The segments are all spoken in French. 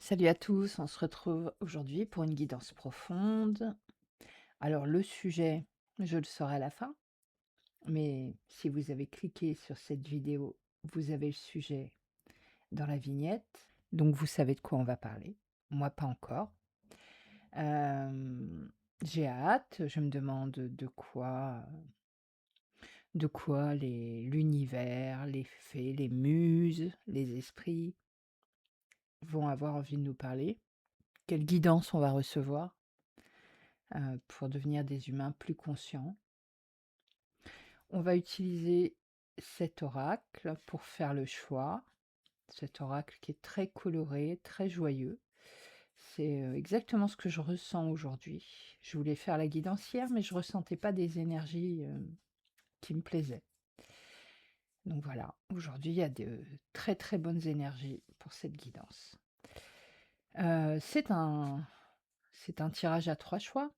Salut à tous, on se retrouve aujourd'hui pour une guidance profonde. Alors le sujet, je le saurai à la fin, mais si vous avez cliqué sur cette vidéo, vous avez le sujet dans la vignette, donc vous savez de quoi on va parler. Moi, pas encore. Euh, j'ai hâte, je me demande de quoi l'univers, les fées, les muses, les esprits vont avoir envie de nous parler. Quelle guidance on va recevoir pour devenir des humains plus conscients. On va utiliser cet oracle pour faire le choix. Cet oracle qui est très coloré, très joyeux. C'est exactement ce que je ressens aujourd'hui. Je voulais faire la guidance hier, mais je ne ressentais pas des énergies qui me plaisaient. Donc voilà, aujourd'hui, il y a de très très bonnes énergies pour cette guidance. C'est un tirage à 3 choix.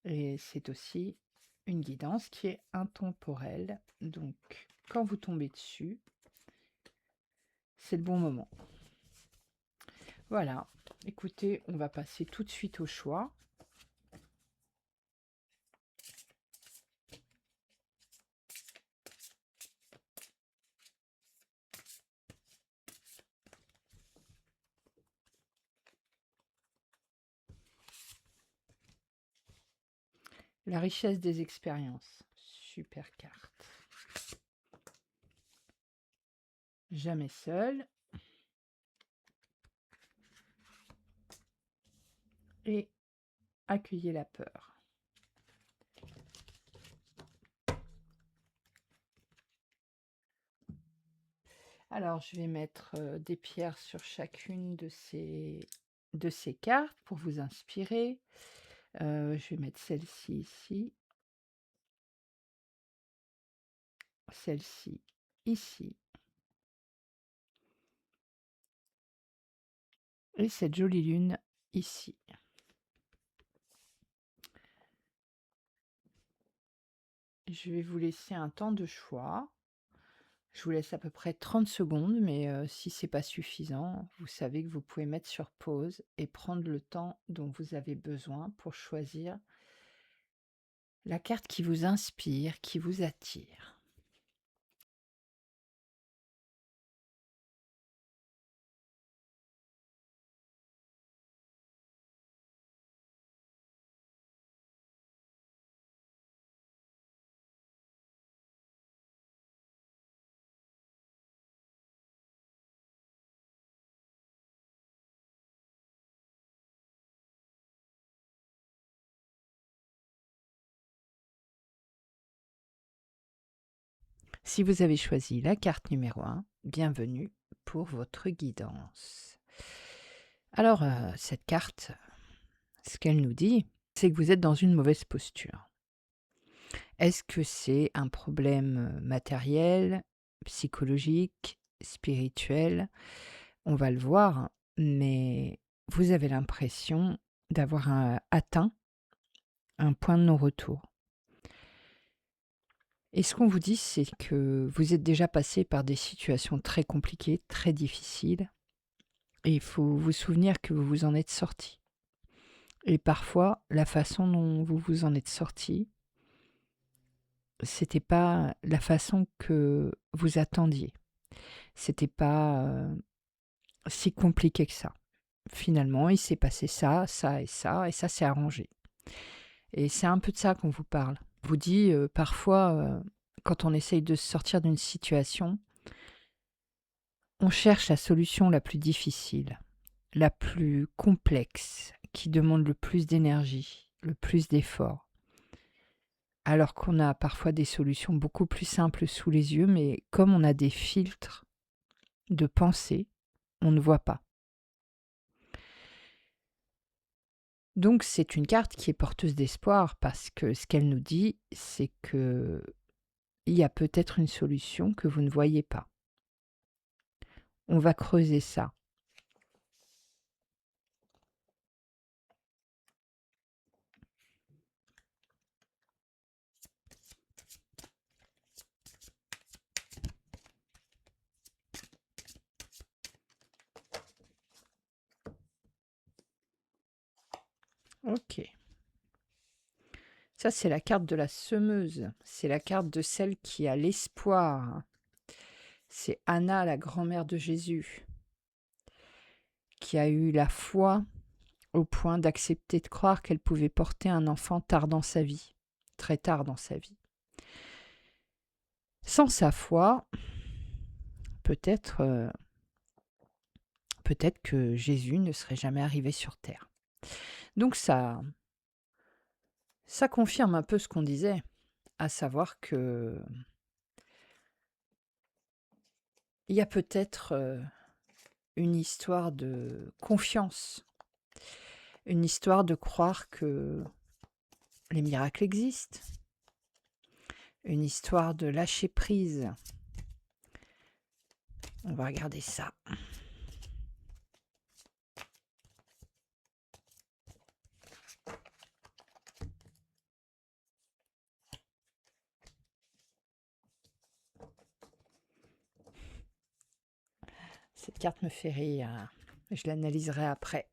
Et c'est aussi une guidance qui est intemporelle. Donc, quand vous tombez dessus, c'est le bon moment. Voilà. Écoutez, on va passer tout de suite au choix. La richesse des expériences. Super carte. Jamais seul. Et accueillez la peur. Alors, je vais mettre des pierres sur chacune de ces cartes pour vous inspirer. Je vais mettre celle-ci ici, celle-ci ici, et cette jolie lune ici. Je vais vous laisser un temps de choix. Je vous laisse à peu près 30 secondes, mais si c'est pas suffisant, vous savez que vous pouvez mettre sur pause et prendre le temps dont vous avez besoin pour choisir la carte qui vous inspire, qui vous attire. Si vous avez choisi la carte numéro 1, bienvenue pour votre guidance. Alors, cette carte, ce qu'elle nous dit, c'est que vous êtes dans une mauvaise posture. Est-ce que c'est un problème matériel, psychologique, spirituel? On va le voir, mais vous avez l'impression d'avoir atteint un point de non-retour. Et ce qu'on vous dit, c'est que vous êtes déjà passé par des situations très compliquées, très difficiles, et il faut vous souvenir que vous vous en êtes sorti. Et parfois, la façon dont vous vous en êtes sorti, c'était pas la façon que vous attendiez. C'était pas si compliqué que ça. Finalement, il s'est passé ça, ça et ça s'est arrangé. Et c'est un peu de ça qu'on vous parle. On vous dit parfois, quand on essaye de sortir d'une situation, on cherche la solution la plus difficile, la plus complexe, qui demande le plus d'énergie, le plus d'efforts. Alors qu'on a parfois des solutions beaucoup plus simples sous les yeux, mais comme on a des filtres de pensée, on ne voit pas. Donc c'est une carte qui est porteuse d'espoir parce que ce qu'elle nous dit, c'est que il y a peut-être une solution que vous ne voyez pas. On va creuser ça. Ok. Ça, c'est la carte de la semeuse. C'est la carte de celle qui a l'espoir. C'est Anna, la grand-mère de Jésus, qui a eu la foi au point d'accepter de croire qu'elle pouvait porter un enfant tard dans sa vie, très tard dans sa vie. Sans sa foi, peut-être que Jésus ne serait jamais arrivé sur terre. Donc ça confirme un peu ce qu'on disait, à savoir que il y a peut-être une histoire de confiance, une histoire de croire que les miracles existent, une histoire de lâcher prise. On va regarder ça. Cette carte me fait rire. Je l'analyserai après.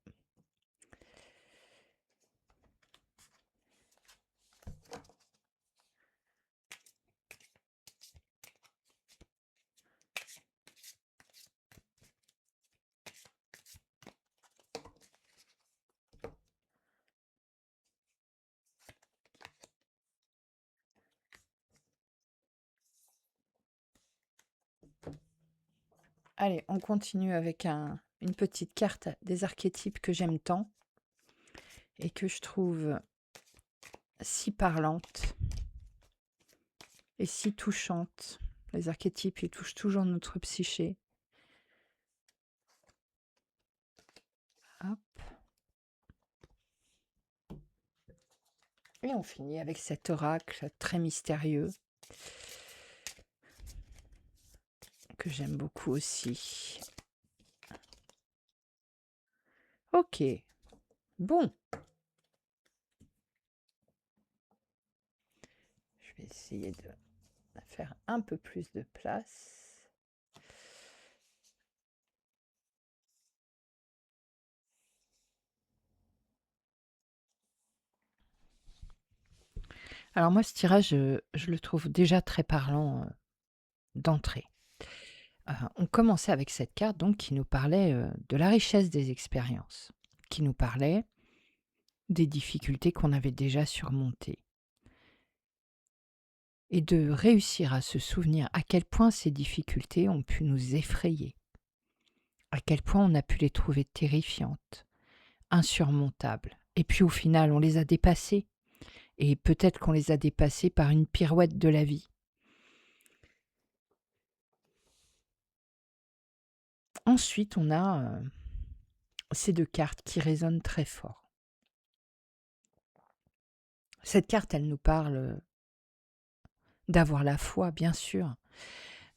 Allez, on continue avec une petite carte des archétypes que j'aime tant et que je trouve si parlante et si touchante. Les archétypes, ils touchent toujours notre psyché. Hop. Et on finit avec cet oracle très mystérieux que j'aime beaucoup aussi. Ok. Bon. Je vais essayer de faire un peu plus de place. Alors moi, ce tirage, je le trouve déjà très parlant d'entrée. On commençait avec cette carte donc qui nous parlait de la richesse des expériences, qui nous parlait des difficultés qu'on avait déjà surmontées et de réussir à se souvenir à quel point ces difficultés ont pu nous effrayer, à quel point on a pu les trouver terrifiantes, insurmontables. Et puis au final, on les a dépassées et peut-être qu'on les a dépassées par une pirouette de la vie. Ensuite, on a ces deux cartes qui résonnent très fort. Cette carte, elle nous parle d'avoir la foi, bien sûr,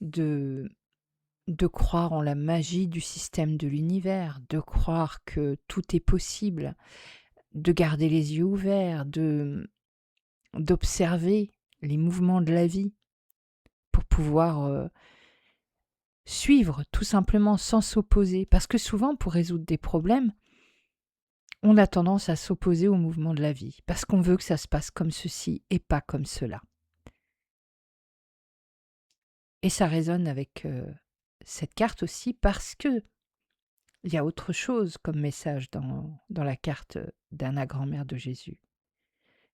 de croire en la magie du système de l'univers, de croire que tout est possible, de garder les yeux ouverts, d'observer les mouvements de la vie pour pouvoir suivre tout simplement sans s'opposer. Parce que souvent, pour résoudre des problèmes, on a tendance à s'opposer au mouvement de la vie, parce qu'on veut que ça se passe comme ceci et pas comme cela. Et ça résonne avec cette carte aussi parce que il y a autre chose comme message dans la carte d'Anna, grand-mère de Jésus.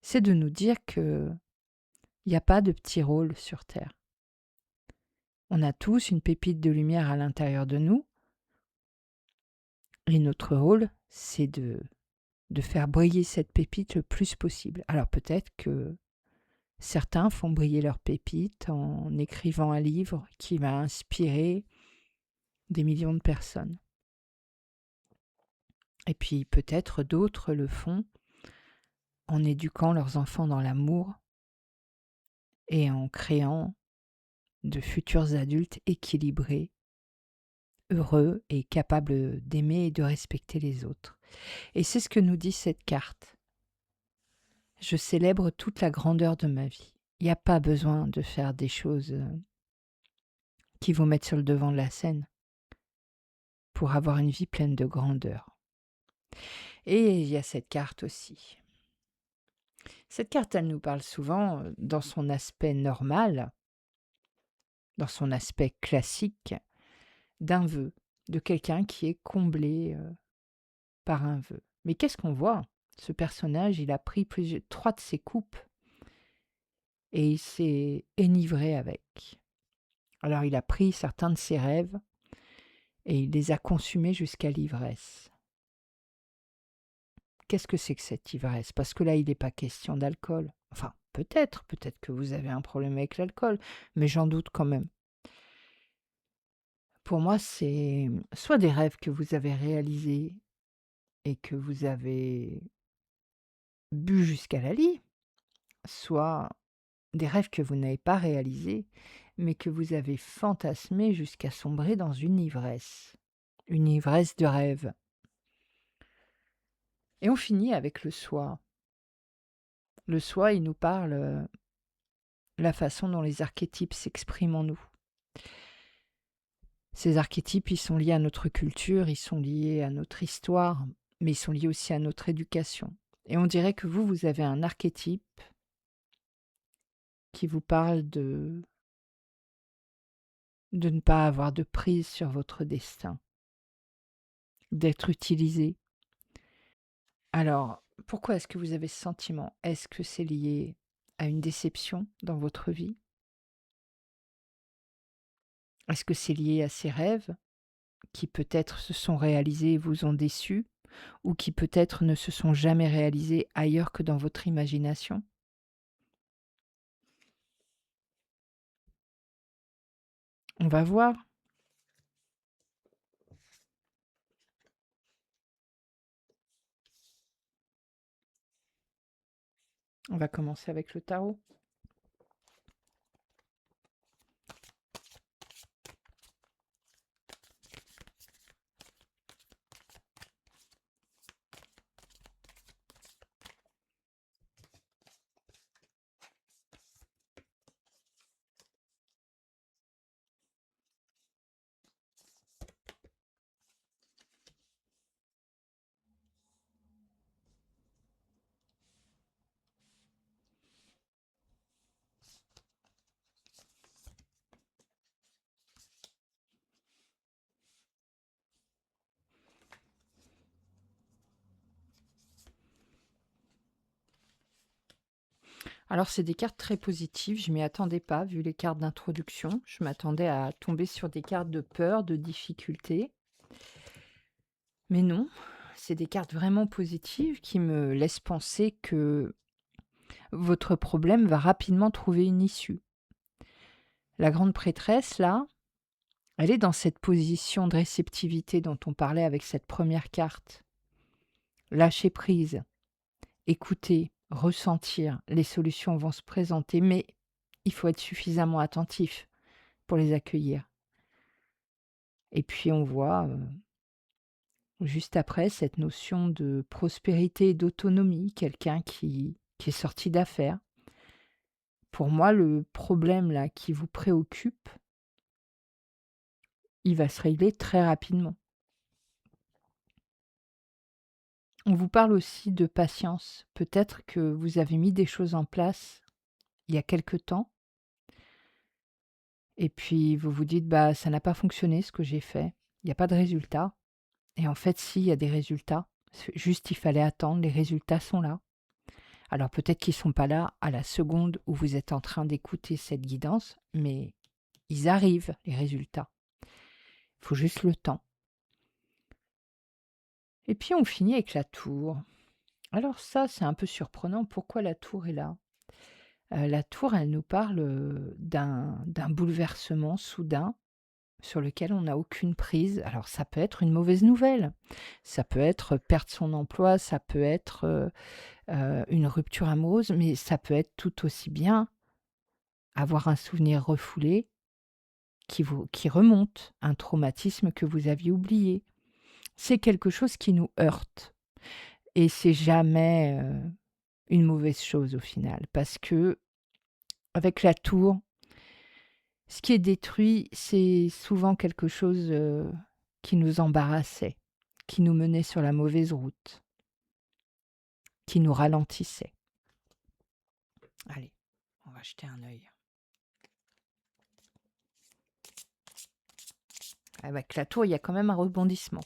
C'est de nous dire qu'il n'y a pas de petit rôle sur Terre. On a tous une pépite de lumière à l'intérieur de nous. Et notre rôle, c'est de faire briller cette pépite le plus possible. Alors peut-être que certains font briller leur pépite en écrivant un livre qui va inspirer des millions de personnes. Et puis peut-être d'autres le font en éduquant leurs enfants dans l'amour et en créant de futurs adultes équilibrés, heureux et capables d'aimer et de respecter les autres. Et c'est ce que nous dit cette carte. Je célèbre toute la grandeur de ma vie. Il n'y a pas besoin de faire des choses qui vous mettent sur le devant de la scène pour avoir une vie pleine de grandeur. Et il y a cette carte aussi. Cette carte, elle nous parle souvent, dans son aspect normal, dans son aspect classique, d'un vœu, de quelqu'un qui est comblé, par un vœu. Mais qu'est-ce qu'on voit? Ce personnage, il a pris 3 de ses coupes et il s'est enivré avec. Alors il a pris certains de ses rêves et il les a consumés jusqu'à l'ivresse. Qu'est-ce que c'est que cette ivresse? Parce que là, il n'est pas question d'alcool. Enfin, peut-être que vous avez un problème avec l'alcool, mais j'en doute quand même. Pour moi, c'est soit des rêves que vous avez réalisés et que vous avez bu jusqu'à la lie, soit des rêves que vous n'avez pas réalisés, mais que vous avez fantasmés jusqu'à sombrer dans une ivresse de rêve. Et on finit avec le soi. Le soi, il nous parle la façon dont les archétypes s'expriment en nous. Ces archétypes, ils sont liés à notre culture, ils sont liés à notre histoire, mais ils sont liés aussi à notre éducation. Et on dirait que vous avez un archétype qui vous parle de ne pas avoir de prise sur votre destin, d'être utilisé. Alors, pourquoi est-ce que vous avez ce sentiment? Est-ce que c'est lié à une déception dans votre vie? Est-ce que c'est lié à ces rêves qui peut-être se sont réalisés et vous ont déçu, ou qui peut-être ne se sont jamais réalisés ailleurs que dans votre imagination? On va voir. On va commencer avec le tarot. Alors, c'est des cartes très positives, je m'y attendais pas vu les cartes d'introduction. Je m'attendais à tomber sur des cartes de peur, de difficulté. Mais non, c'est des cartes vraiment positives qui me laissent penser que votre problème va rapidement trouver une issue. La grande prêtresse, là, elle est dans cette position de réceptivité dont on parlait avec cette première carte. Lâcher prise, écouter, ressentir, les solutions vont se présenter, mais il faut être suffisamment attentif pour les accueillir. Et puis on voit juste après cette notion de prospérité et d'autonomie, quelqu'un qui est sorti d'affaires. Pour moi, le problème là qui vous préoccupe, il va se régler très rapidement. On vous parle aussi de patience. Peut-être que vous avez mis des choses en place il y a quelque temps et puis vous vous dites: «Bah, ça n'a pas fonctionné ce que j'ai fait, il y a pas de résultat». Et en fait, si, il y a des résultats. C'est juste, il fallait attendre, les résultats sont là. Alors peut-être qu'ils ne sont pas là à la seconde où vous êtes en train d'écouter cette guidance, mais ils arrivent, les résultats. Il faut juste le temps. Et puis on finit avec la tour. Alors ça, c'est un peu surprenant. Pourquoi la tour est là? La tour, elle nous parle d'un bouleversement soudain sur lequel on n'a aucune prise. Alors ça peut être une mauvaise nouvelle, ça peut être perdre son emploi, ça peut être une rupture amoureuse, mais ça peut être tout aussi bien avoir un souvenir refoulé qui remonte, un traumatisme que vous aviez oublié. C'est quelque chose qui nous heurte et c'est jamais, une mauvaise chose au final parce que avec la tour, ce qui est détruit, c'est souvent quelque chose, qui nous embarrassait, qui nous menait sur la mauvaise route, qui nous ralentissait. Allez, on va jeter un œil. Avec la tour, il y a quand même un rebondissement.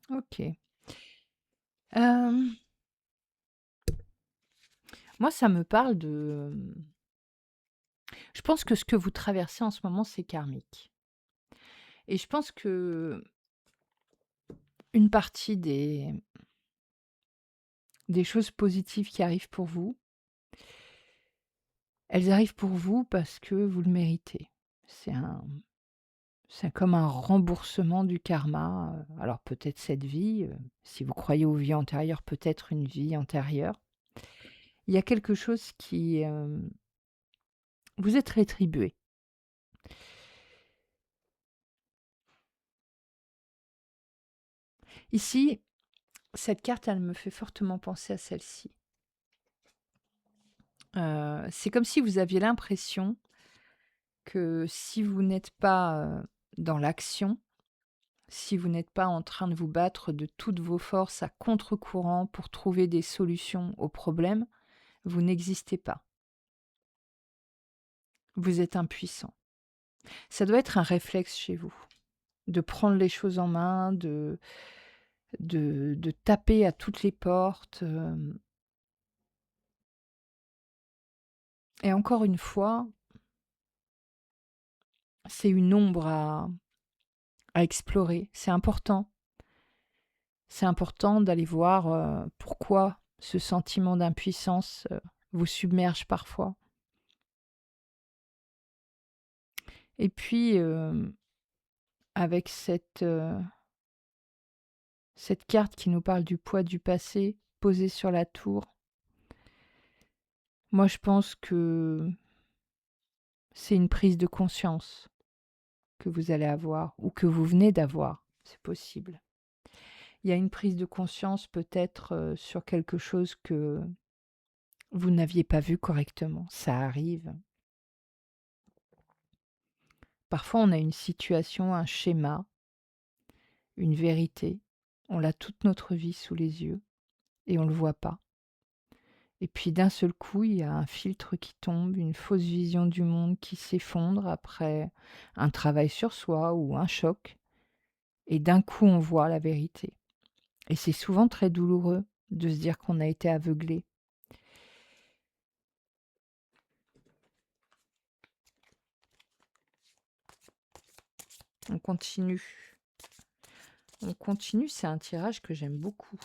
OK. Hem, Moi, ça me parle de, je pense que ce que vous traversez en ce moment, c'est karmique et je pense que une partie des choses positives qui arrivent pour vous, elles arrivent pour vous parce que vous le méritez. C'est un c'est comme un remboursement du karma, alors peut-être cette vie, si vous croyez aux vies antérieures, peut-être une vie antérieure. Il y a quelque chose qui, vous êtes rétribué. Ici, cette carte, elle me fait fortement penser à celle-ci. C'est comme si vous aviez l'impression que si vous n'êtes pas, dans l'action, si vous n'êtes pas en train de vous battre de toutes vos forces à contre-courant pour trouver des solutions aux problèmes, vous n'existez pas. Vous êtes impuissant. Ça doit être un réflexe chez vous, de prendre les choses en main, de taper à toutes les portes, et encore une fois, c'est une ombre à explorer. C'est important. C'est important d'aller voir, pourquoi ce sentiment d'impuissance, vous submerge parfois. Et puis, avec cette carte qui nous parle du poids du passé posé sur la tour, moi je pense que c'est une prise de conscience que vous allez avoir ou que vous venez d'avoir, c'est possible. Il y a une prise de conscience peut-être, sur quelque chose que vous n'aviez pas vu correctement. Ça arrive. Parfois, on a une situation, un schéma, une vérité. On l'a toute notre vie sous les yeux et on ne le voit pas. Et puis d'un seul coup, il y a un filtre qui tombe, une fausse vision du monde qui s'effondre après un travail sur soi ou un choc. Et d'un coup, on voit la vérité. Et c'est souvent très douloureux de se dire qu'on a été aveuglé. On continue. On continue, c'est un tirage que j'aime beaucoup.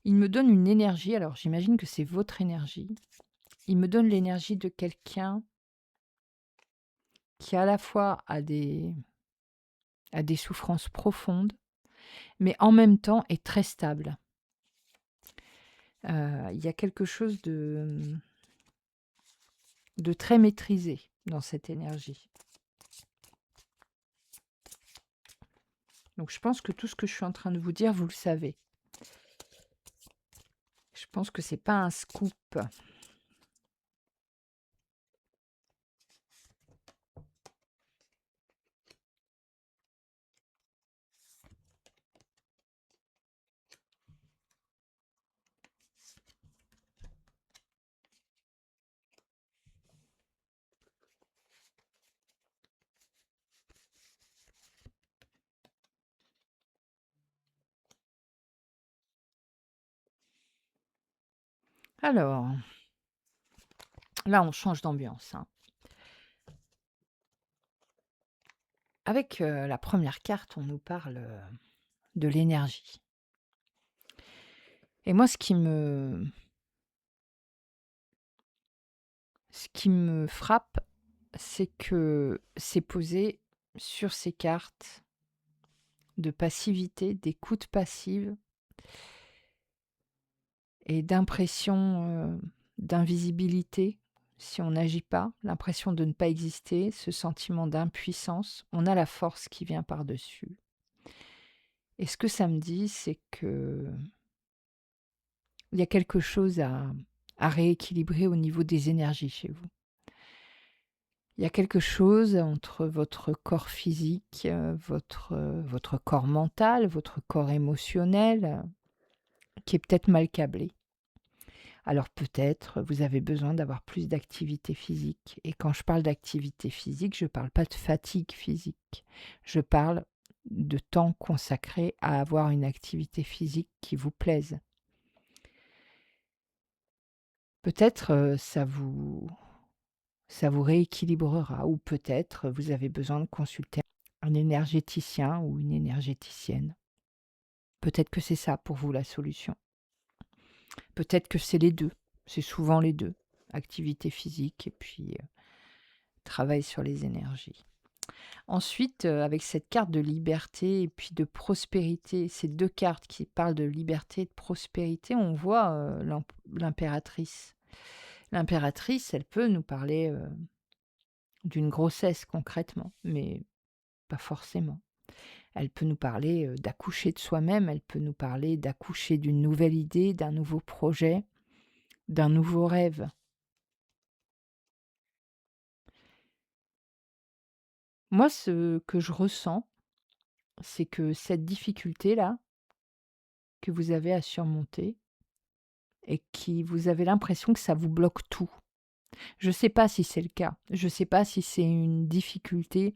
Il me donne une énergie, alors j'imagine que c'est votre énergie. Il me donne l'énergie de quelqu'un qui à la fois a des souffrances profondes, mais en même temps est très stable. Il y a quelque chose de très maîtrisé dans cette énergie. Donc je pense que tout ce que je suis en train de vous dire, vous le savez. Je pense que c'est pas un scoop. Alors, là, on change d'ambiance, hein. Avec, la première carte, on nous parle, de l'énergie. Et moi, ce qui me frappe, c'est que c'est posé sur ces cartes de passivité, d'écoute passive et d'impression, d'invisibilité si on n'agit pas, l'impression de ne pas exister, ce sentiment d'impuissance. On a la force qui vient par-dessus. Et ce que ça me dit, c'est que il y a quelque chose à rééquilibrer au niveau des énergies chez vous. Il y a quelque chose entre votre corps physique, votre corps mental, votre corps émotionnel, qui est peut-être mal câblé. Alors peut-être vous avez besoin d'avoir plus d'activité physique. Et quand je parle d'activité physique, je ne parle pas de fatigue physique. Je parle de temps consacré à avoir une activité physique qui vous plaise. Peut-être ça vous rééquilibrera, ou peut-être vous avez besoin de consulter un énergéticien ou une énergéticienne. Peut-être que c'est ça pour vous la solution. Peut-être que c'est les deux. C'est souvent les deux. Activité physique et puis travail sur les énergies. Ensuite, avec cette carte de liberté et puis de prospérité, ces deux cartes qui parlent de liberté et de prospérité, on voit l'impératrice. L'impératrice, elle peut nous parler d'une grossesse concrètement, mais pas forcément. Elle peut nous parler d'accoucher de soi-même, elle peut nous parler d'accoucher d'une nouvelle idée, d'un nouveau projet, d'un nouveau rêve. Moi, ce que je ressens, c'est que cette difficulté-là, que vous avez à surmonter et qui vous avez l'impression que ça vous bloque tout. Je ne sais pas si c'est le cas. Je ne sais pas si c'est une difficulté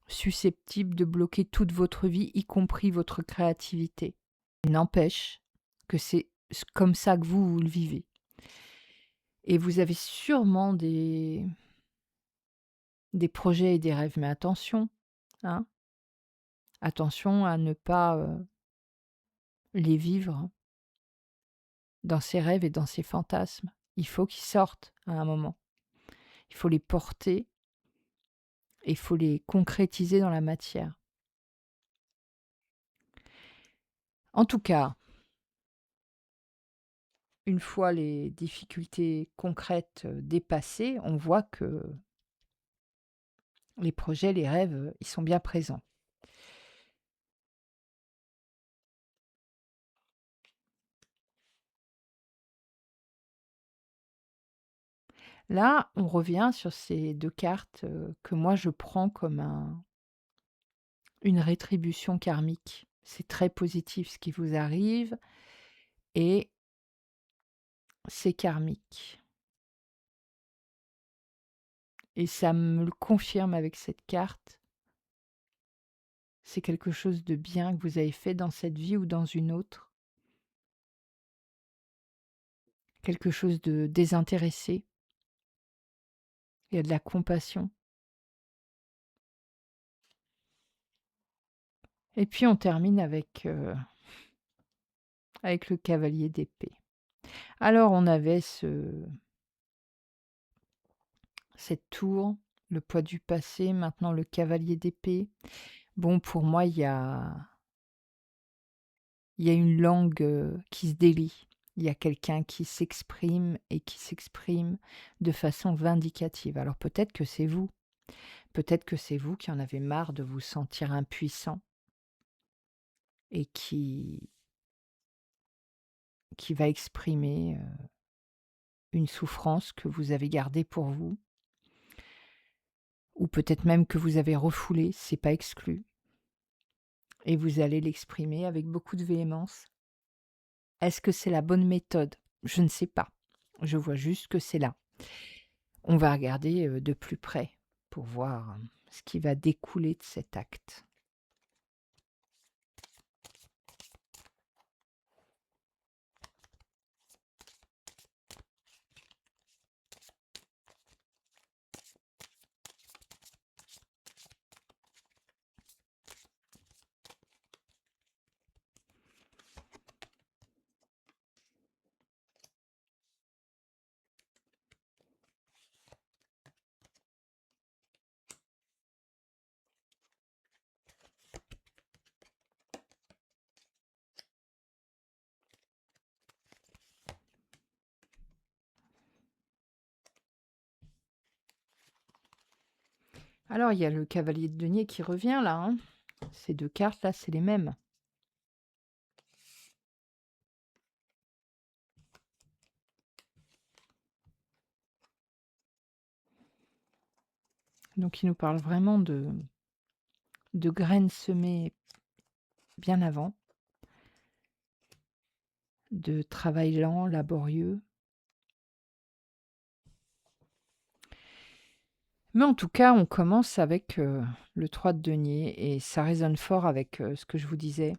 susceptible de bloquer toute votre vie, y compris votre créativité. Il n'empêche que c'est comme ça que vous le vivez. Et vous avez sûrement des projets et des rêves, mais attention, hein, attention à ne pas les vivre dans ses rêves et dans ses fantasmes. Il faut qu'ils sortent à un moment. Il faut les porter et il faut les concrétiser dans la matière. En tout cas, une fois les difficultés concrètes dépassées, on voit que les projets, les rêves, ils sont bien présents. Là, on revient sur ces deux cartes que moi je prends comme une rétribution karmique. C'est très positif ce qui vous arrive et c'est karmique. Et ça me le confirme avec cette carte. C'est quelque chose de bien que vous avez fait dans cette vie ou dans une autre. Quelque chose de désintéressé. Il y a de la compassion. Et puis on termine avec le cavalier d'épée. Alors on avait cette tour, le poids du passé, maintenant le cavalier d'épée. Bon, pour moi, il y a une langue qui se délie. Il y a quelqu'un qui s'exprime et qui s'exprime de façon vindicative. Alors peut-être que c'est vous. Peut-être que c'est vous qui en avez marre de vous sentir impuissant et qui va exprimer une souffrance que vous avez gardée pour vous. Ou peut-être même que vous avez refoulée, c'est pas exclu. Et vous allez l'exprimer avec beaucoup de véhémence. Est-ce que c'est la bonne méthode? Je ne sais pas. Je vois juste que c'est là. On va regarder de plus près pour voir ce qui va découler de cet acte. Alors, il y a le cavalier de denier qui revient là, hein. Ces 2 cartes là, c'est les mêmes. Donc il nous parle vraiment de graines semées bien avant, de travail lent, laborieux. Mais en tout cas, on commence avec, le 3 de denier et ça résonne fort avec, ce que je vous disais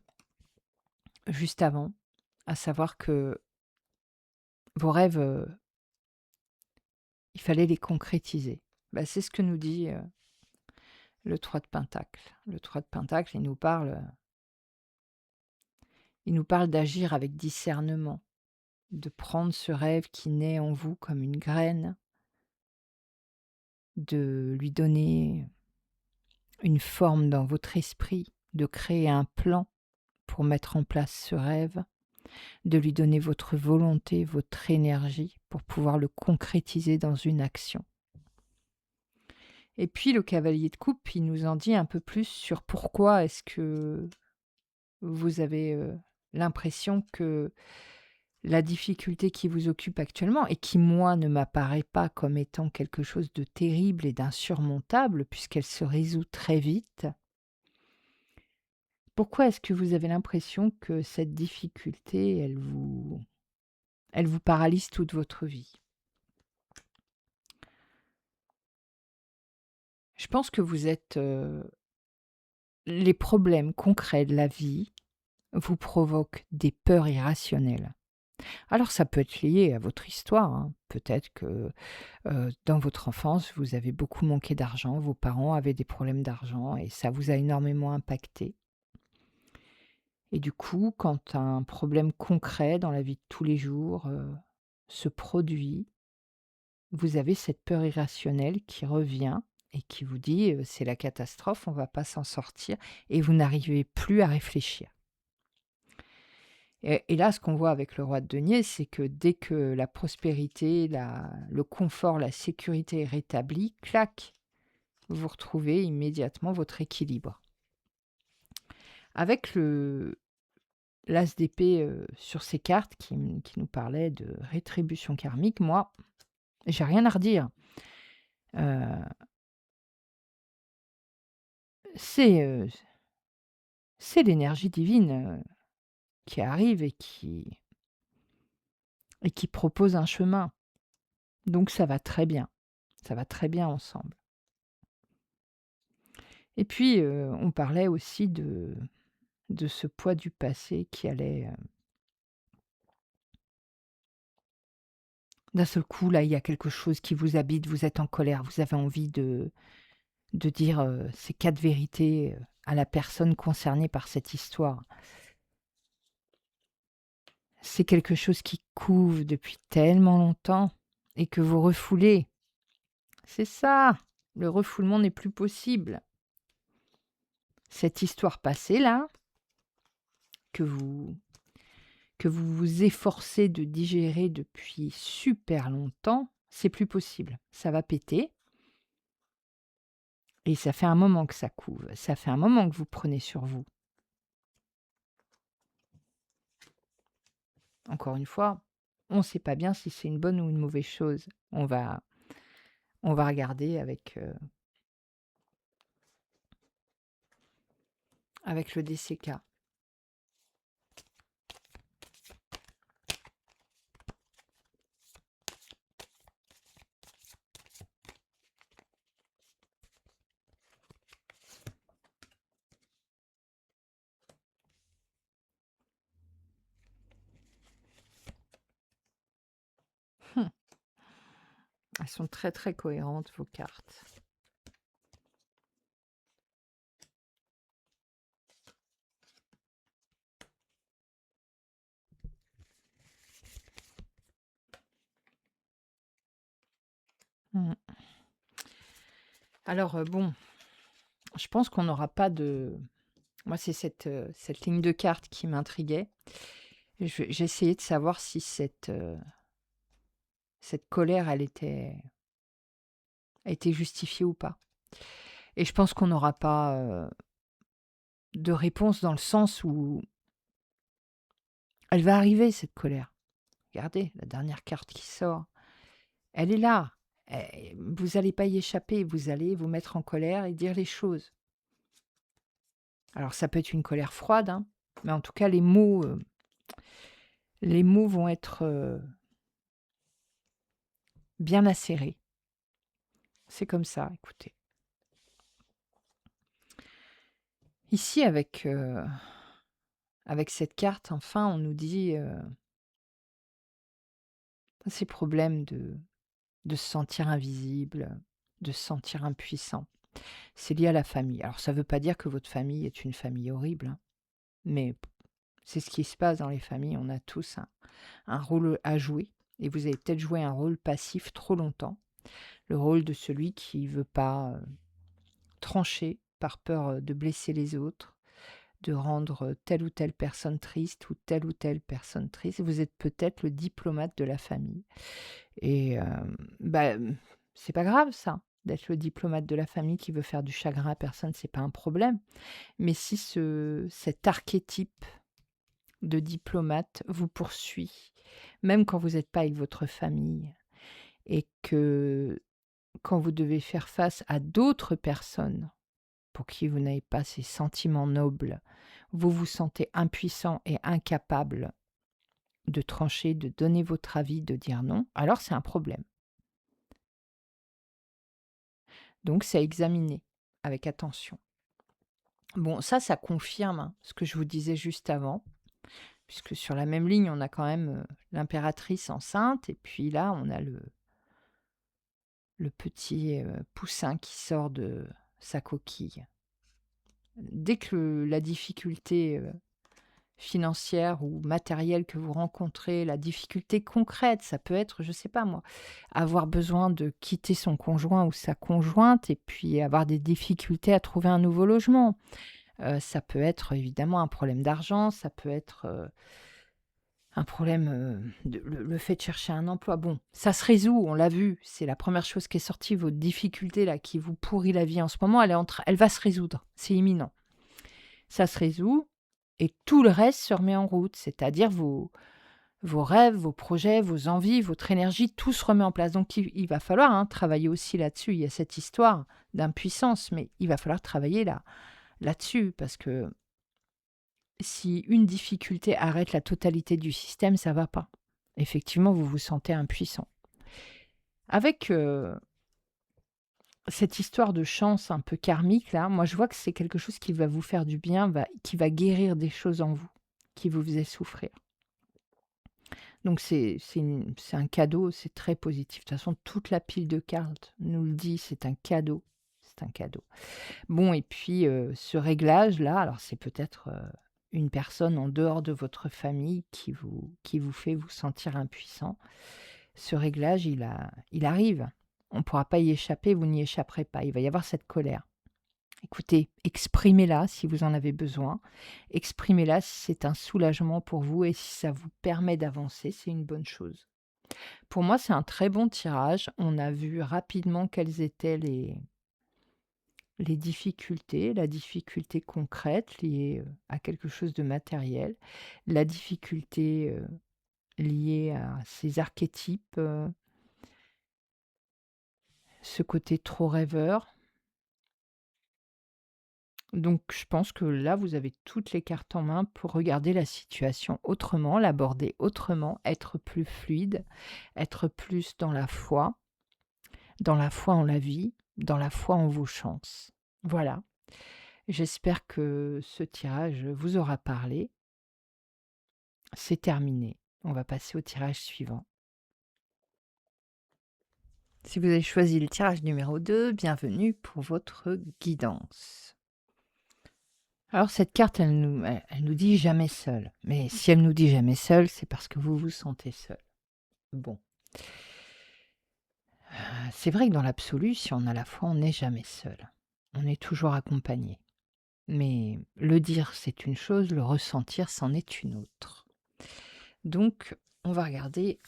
juste avant, à savoir que vos rêves, il fallait les concrétiser. Bah, c'est ce que nous dit, le 3 de pentacle. Le 3 de pentacle, il nous parle d'agir avec discernement, de prendre ce rêve qui naît en vous comme une graine, de lui donner une forme dans votre esprit, de créer un plan pour mettre en place ce rêve, de lui donner votre volonté, votre énergie pour pouvoir le concrétiser dans une action. Et puis le cavalier de coupe, il nous en dit un peu plus sur pourquoi est-ce que vous avez, l'impression que la difficulté qui vous occupe actuellement et qui, moi, ne m'apparaît pas comme étant quelque chose de terrible et d'insurmontable puisqu'elle se résout très vite. Pourquoi est-ce que vous avez l'impression que cette difficulté, elle vous paralyse toute votre vie? Je pense que vous êtes, les problèmes concrets de la vie vous provoquent des peurs irrationnelles. Alors ça peut être lié à votre histoire, hein. Peut-être que, dans votre enfance, vous avez beaucoup manqué d'argent, vos parents avaient des problèmes d'argent et ça vous a énormément impacté. Et du coup, quand un problème concret dans la vie de tous les jours, se produit, vous avez cette peur irrationnelle qui revient et qui vous dit, «C'est la catastrophe, on va pas s'en sortir» et vous n'arrivez plus à réfléchir. Et là, ce qu'on voit avec le roi de denier, c'est que dès que la prospérité, le confort, la sécurité est rétablie, clac, vous retrouvez immédiatement votre équilibre. Avec l'as d'épée, sur ces cartes qui nous parlait de rétribution karmique, moi, j'ai rien à redire. Heu, c'est, c'est l'énergie divine, qui arrive et qui propose un chemin. Donc ça va très bien ensemble. Et puis, on parlait aussi de ce poids du passé qui allait, d'un seul coup, là, il y a quelque chose qui vous habite, vous êtes en colère, vous avez envie de dire, ces 4 vérités, à la personne concernée par cette histoire. C'est quelque chose qui couve depuis tellement longtemps et que vous refoulez. C'est ça! Le refoulement n'est plus possible. Cette histoire passée-là, que vous que vous vous efforcez de digérer depuis super longtemps, c'est plus possible. Ça va péter et ça fait un moment que ça couve. Ça fait un moment que vous prenez sur vous. Encore une fois, on ne sait pas bien si c'est une bonne ou une mauvaise chose. On va regarder avec le DCK. Hum, Elles sont très, très cohérentes, vos cartes. Mmh. Alors, bon, je pense qu'on n'aura pas de moi, c'est cette ligne de cartes qui m'intriguait. J'ai essayé de savoir si cette colère, elle était justifiée ou pas. Et je pense qu'on n'aura pas, de réponse dans le sens où elle va arriver cette colère. Regardez, la dernière carte qui sort, elle est là. Vous n'allez pas y échapper, vous allez vous mettre en colère et dire les choses. Alors ça peut être une colère froide, hein, mais en tout cas les mots vont être, bien acérés. C'est comme ça, écoutez. Ici avec cette carte, enfin, on nous dit, ces problèmes de se sentir invisible, de se sentir impuissant. C'est lié à la famille. Alors ça ne veut pas dire que votre famille est une famille horrible, hein, mais c'est ce qui se passe dans les familles. On a tous un rôle à jouer et vous avez peut-être joué un rôle passif trop longtemps. Le rôle de celui qui veut pas, trancher par peur, de blesser les autres, de rendre, telle ou telle personne triste ou telle personne triste. Vous êtes peut-être le diplomate de la famille et c'est pas grave ça, d'être le diplomate de la famille qui veut faire du chagrin à personne, c'est pas un problème. Mais si cet archétype de diplomate vous poursuit, même quand vous n'êtes pas avec votre famille et que quand vous devez faire face à d'autres personnes pour qui vous n'avez pas ces sentiments nobles, vous vous sentez impuissant et incapable de trancher, de donner votre avis, de dire non, alors c'est un problème. Donc c'est à examiner avec attention. Bon, ça confirme, hein, ce que je vous disais juste avant, puisque sur la même ligne, on a quand même l'impératrice enceinte, et puis là, on a le petit poussin qui sort de sa coquille. Dès que la difficulté financière ou matérielle que vous rencontrez, la difficulté concrète, ça peut être, je sais pas moi, avoir besoin de quitter son conjoint ou sa conjointe et puis avoir des difficultés à trouver un nouveau logement. Ça peut être évidemment un problème d'argent, ça peut être, un problème, le fait de chercher un emploi. Bon, ça se résout, on l'a vu, c'est la première chose qui est sortie. Votre difficulté là qui vous pourrit la vie en ce moment, elle va se résoudre, c'est imminent. Ça se résout et tout le reste se remet en route, c'est-à-dire vos rêves, vos projets, vos envies, votre énergie, tout se remet en place. Donc il va falloir, hein, travailler aussi là-dessus. Il y a cette histoire d'impuissance, mais il va falloir travailler là-dessus parce que si une difficulté arrête la totalité du système, ça va pas. Effectivement, vous vous sentez impuissant. Avec, cette histoire de chance un peu karmique là, moi je vois que c'est quelque chose qui va vous faire du bien, qui va guérir des choses en vous, qui vous faisaient souffrir. Donc c'est un cadeau, c'est très positif. De toute façon, toute la pile de cartes nous le dit, c'est un cadeau, c'est un cadeau. Bon et puis, ce réglage-là, alors c'est peut-être, une personne en dehors de votre famille qui vous fait vous sentir impuissant. Ce réglage, il arrive. On ne pourra pas y échapper, vous n'y échapperez pas. Il va y avoir cette colère. Écoutez, exprimez-la si vous en avez besoin. Exprimez-la si c'est un soulagement pour vous et si ça vous permet d'avancer, c'est une bonne chose. Pour moi, c'est un très bon tirage. On a vu rapidement quelles étaient les difficultés, la difficulté concrète liée à quelque chose de matériel, la difficulté liée à ces archétypes, ce côté trop rêveur. Donc je pense que là, vous avez toutes les cartes en main pour regarder la situation autrement, l'aborder autrement, être plus fluide, être plus dans la foi en la vie, dans la foi en vos chances. Voilà, j'espère que ce tirage vous aura parlé. C'est terminé. On va passer au tirage suivant. Si vous avez choisi le tirage numéro 2, bienvenue pour votre guidance. Alors cette carte, elle nous dit jamais seul. Mais si elle nous dit jamais seul, c'est parce que vous vous sentez seul. Bon. C'est vrai que dans l'absolu, si on a la foi, on n'est jamais seul. On est toujours accompagné. Mais le dire, c'est une chose, le ressentir, c'en est une autre. Donc, on va regarder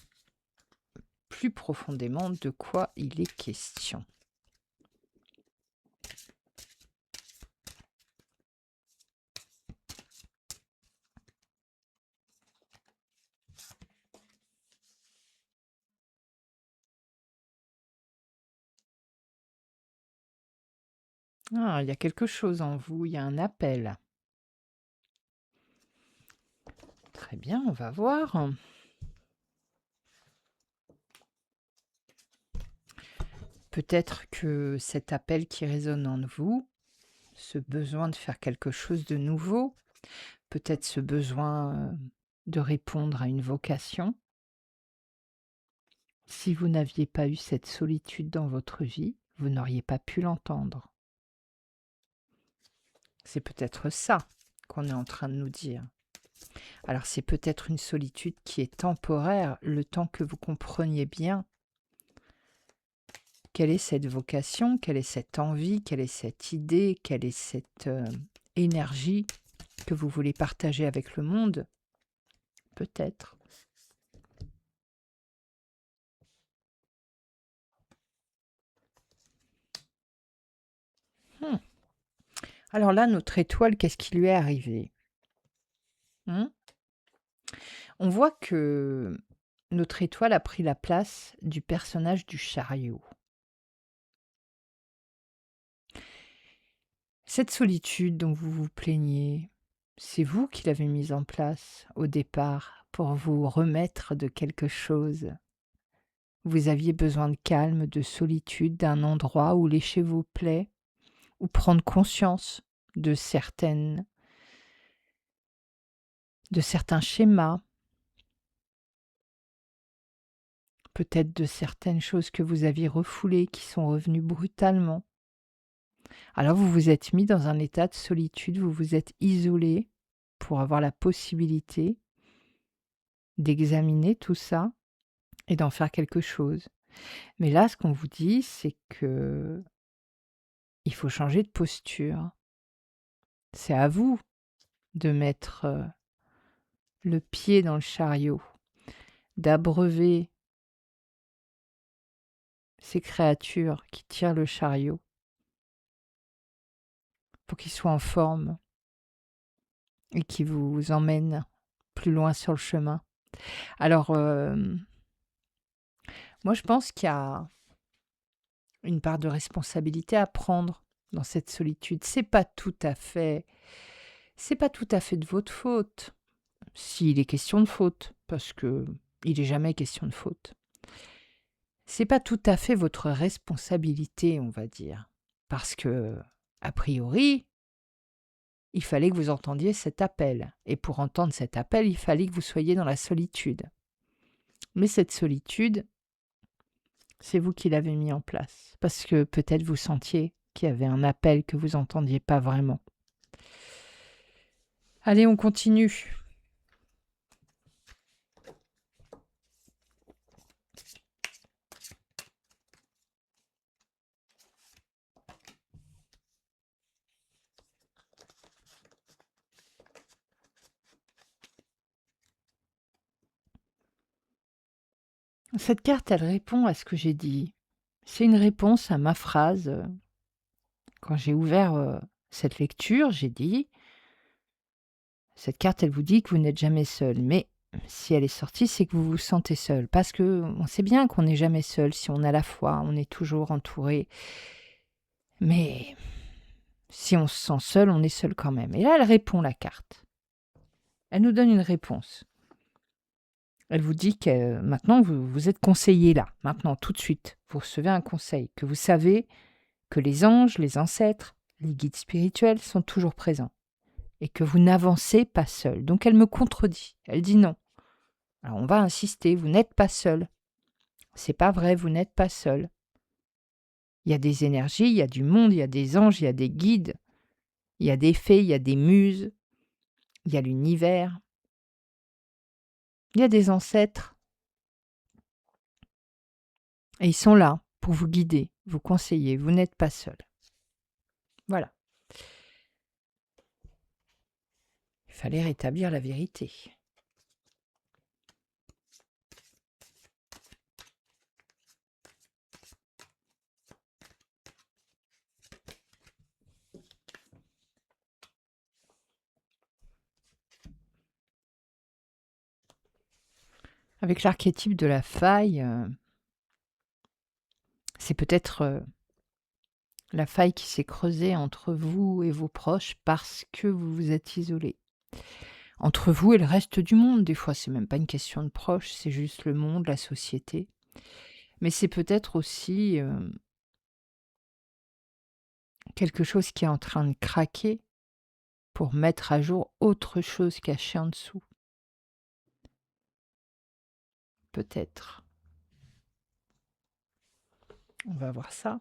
plus profondément de quoi il est question. Ah, il y a quelque chose en vous, il y a un appel. Très bien, on va voir. Peut-être que cet appel qui résonne en vous, ce besoin de faire quelque chose de nouveau, peut-être ce besoin de répondre à une vocation. Si vous n'aviez pas eu cette solitude dans votre vie, vous n'auriez pas pu l'entendre. C'est peut-être ça qu'on est en train de nous dire. Alors c'est peut-être une solitude qui est temporaire, le temps que vous compreniez bien quelle est cette vocation, quelle est cette envie, quelle est cette idée, quelle est cette énergie que vous voulez partager avec le monde. Peut-être. Hmm. Alors là, notre étoile, qu'est-ce qui lui est arrivé? Hmm. On voit que notre étoile a pris la place du personnage du chariot. Cette solitude dont vous vous plaignez, c'est vous qui l'avez mise en place au départ pour vous remettre de quelque chose. Vous aviez besoin de calme, de solitude, d'un endroit où lécher vos plaies, ou prendre conscience de certains schémas, peut-être de certaines choses que vous aviez refoulées, qui sont revenues brutalement. Alors vous vous êtes mis dans un état de solitude, vous vous êtes isolé pour avoir la possibilité d'examiner tout ça et d'en faire quelque chose. Mais là, ce qu'on vous dit, c'est que il faut changer de posture. C'est à vous de mettre le pied dans le chariot, d'abreuver ces créatures qui tirent le chariot pour qu'ils soient en forme et qui vous emmènent plus loin sur le chemin. Alors, moi, je pense qu'il y a une part de responsabilité à prendre dans cette solitude. C'est pas tout à fait de votre faute, s'il est question de faute, parce que il est jamais question de faute. C'est pas tout à fait votre responsabilité, on va dire, parce que, a priori, il fallait que vous entendiez cet appel, et pour entendre cet appel, il fallait que vous soyez dans la solitude. Mais cette solitude, c'est vous qui l'avez mis en place, parce que peut-être vous sentiez qu'il y avait un appel que vous entendiez pas vraiment. Allez, on continue. Cette carte, elle répond à ce que j'ai dit. C'est une réponse à ma phrase. Quand j'ai ouvert cette lecture, j'ai dit, cette carte, elle vous dit que vous n'êtes jamais seul. Mais si elle est sortie, c'est que vous vous sentez seul. Parce que on sait bien qu'on n'est jamais seul. Si on a la foi, on est toujours entouré. Mais si on se sent seul, on est seul quand même. Et là, elle répond, la carte. Elle nous donne une réponse. Elle vous dit que maintenant, vous êtes conseillé là. Maintenant, tout de suite, vous recevez un conseil. Que vous savez que les anges, les ancêtres, les guides spirituels sont toujours présents. Et que vous n'avancez pas seul. Donc elle me contredit. Elle dit non. Alors on va insister, vous n'êtes pas seul. C'est pas vrai, vous n'êtes pas seul. Il y a des énergies, il y a du monde, il y a des anges, il y a des guides, il y a des fées, il y a des muses, il y a l'univers, il y a des ancêtres. Et ils sont là pour vous guider, vous conseiller, vous n'êtes pas seul. Voilà. Il fallait rétablir la vérité. Avec l'archétype de la faille, c'est peut-être La faille qui s'est creusée entre vous et vos proches parce que vous vous êtes isolés. Entre vous et le reste du monde, des fois, c'est même pas une question de proches, c'est juste le monde, la société. Mais c'est peut-être aussi quelque chose qui est en train de craquer pour mettre à jour autre chose cachée en dessous. Peut-être. On va voir ça.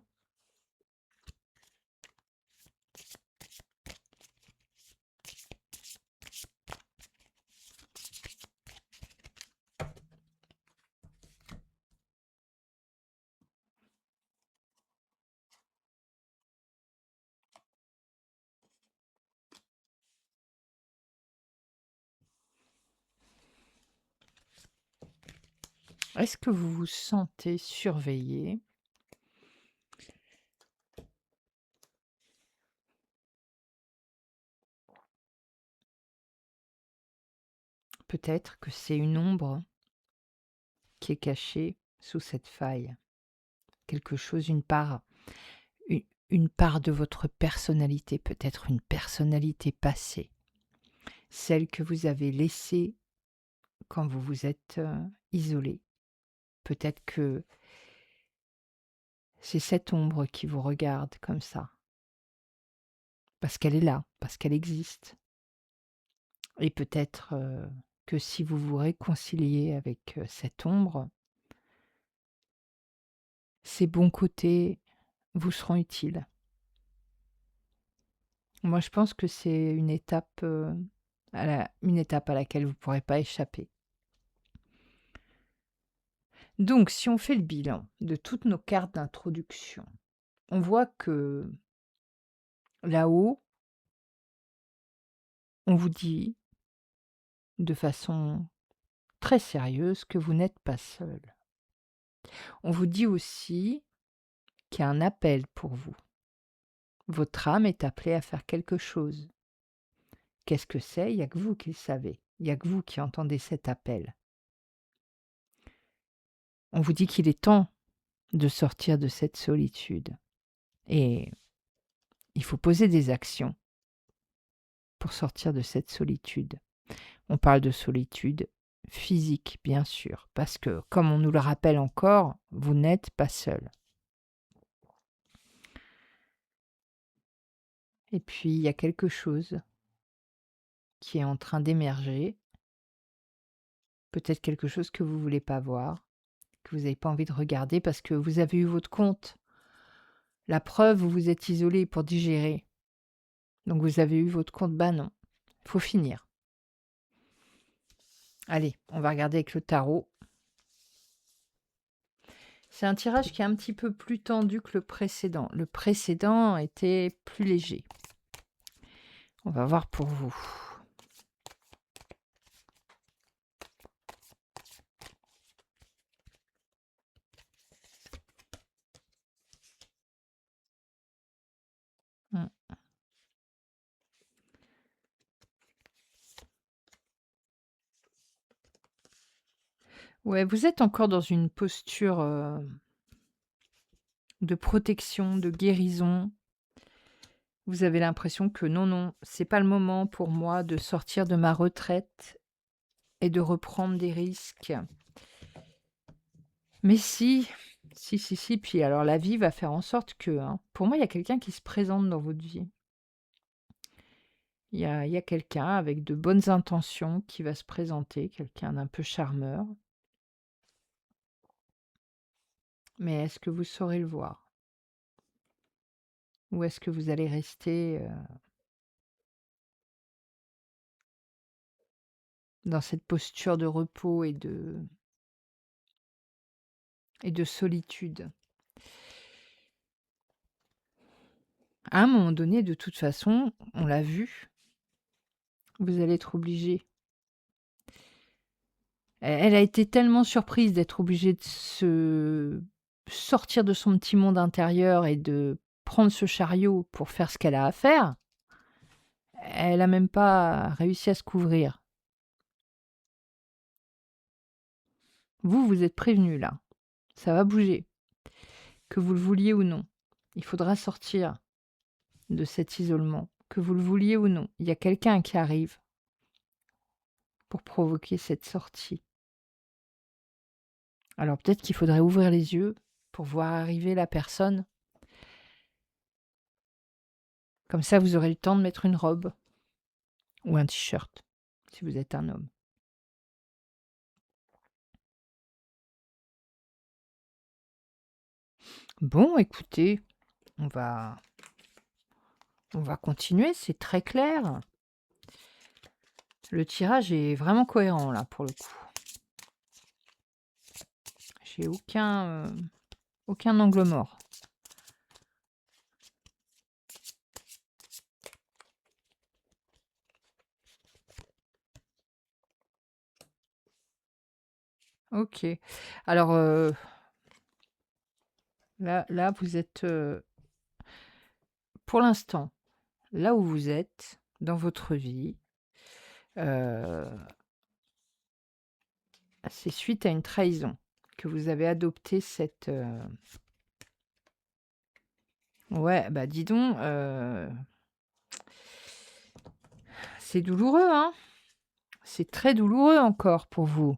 Est-ce que vous vous sentez surveillé? Peut-être que c'est une ombre qui est cachée sous cette faille. Quelque chose, une part de votre personnalité, peut-être une personnalité passée, celle que vous avez laissée quand vous vous êtes isolé. Peut-être que c'est cette ombre qui vous regarde comme ça, parce qu'elle est là, parce qu'elle existe. Et peut-être que si vous vous réconciliez avec cette ombre, ses bons côtés vous seront utiles. Moi, je pense que c'est une étape, une étape à laquelle vous ne pourrez pas échapper. Donc, si on fait le bilan de toutes nos cartes d'introduction, on voit que là-haut, on vous dit de façon très sérieuse que vous n'êtes pas seul. On vous dit aussi qu'il y a un appel pour vous. Votre âme est appelée à faire quelque chose. Qu'est-ce que c'est? Il n'y a que vous qui le savez. Il n'y a que vous qui entendez cet appel. On vous dit qu'il est temps de sortir de cette solitude. Et il faut poser des actions pour sortir de cette solitude. On parle de solitude physique, bien sûr, parce que, comme on nous le rappelle encore, vous n'êtes pas seul. Et puis, il y a quelque chose qui est en train d'émerger, peut-être quelque chose que vous ne voulez pas voir, que vous n'avez pas envie de regarder parce que vous avez eu votre compte. La preuve, vous vous êtes isolé pour digérer. Donc vous avez eu votre compte, bah non, il faut finir. Allez, on va regarder avec le tarot. C'est un tirage qui est un petit peu plus tendu que le précédent. Le précédent était plus léger. On va voir pour vous. Hmm. Ouais, vous êtes encore dans une posture de protection, de guérison. Vous avez l'impression que non, c'est pas le moment pour moi de sortir de ma retraite et de reprendre des risques. Mais si, puis alors la vie va faire en sorte que, pour moi, il y a quelqu'un qui se présente dans votre vie. Il y a quelqu'un avec de bonnes intentions qui va se présenter, quelqu'un d'un peu charmeur. Mais est-ce que vous saurez le voir? Ou est-ce que vous allez rester dans cette posture de repos et de solitude? À un moment donné, de toute façon, on l'a vu, vous allez être obligé. Elle a été tellement surprise d'être obligée de se sortir de son petit monde intérieur et de prendre ce chariot pour faire ce qu'elle a à faire. Elle a même pas réussi à se couvrir. Vous êtes prévenu là. Ça va bouger, que vous le vouliez ou non. Il faudra sortir de cet isolement, que vous le vouliez ou non. Il y a quelqu'un qui arrive pour provoquer cette sortie. Alors peut-être qu'il faudrait ouvrir les yeux pour voir arriver la personne. Comme ça, vous aurez le temps de mettre une robe ou un t-shirt, si vous êtes un homme. Bon, écoutez, on va, on va continuer, c'est très clair. Le tirage est vraiment cohérent là pour le coup. J'ai aucun angle mort. Ok. Alors là, vous êtes pour l'instant là où vous êtes dans votre vie. C'est suite à une trahison que vous avez adopté cette. Ouais, bah dis donc, c'est douloureux, hein? C'est très douloureux encore pour vous.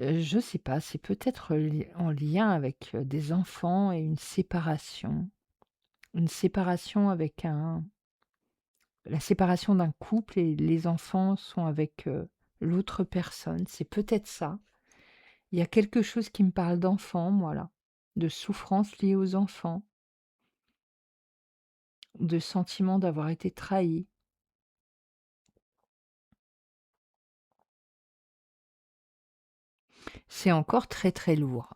Je sais pas, c'est peut-être en lien avec des enfants et une séparation. Une séparation avec la séparation d'un couple et les enfants sont avec l'autre personne. C'est peut-être ça. Il y a quelque chose qui me parle d'enfants, moi là, de souffrance liée aux enfants, de sentiment d'avoir été trahi. C'est encore très, très lourd.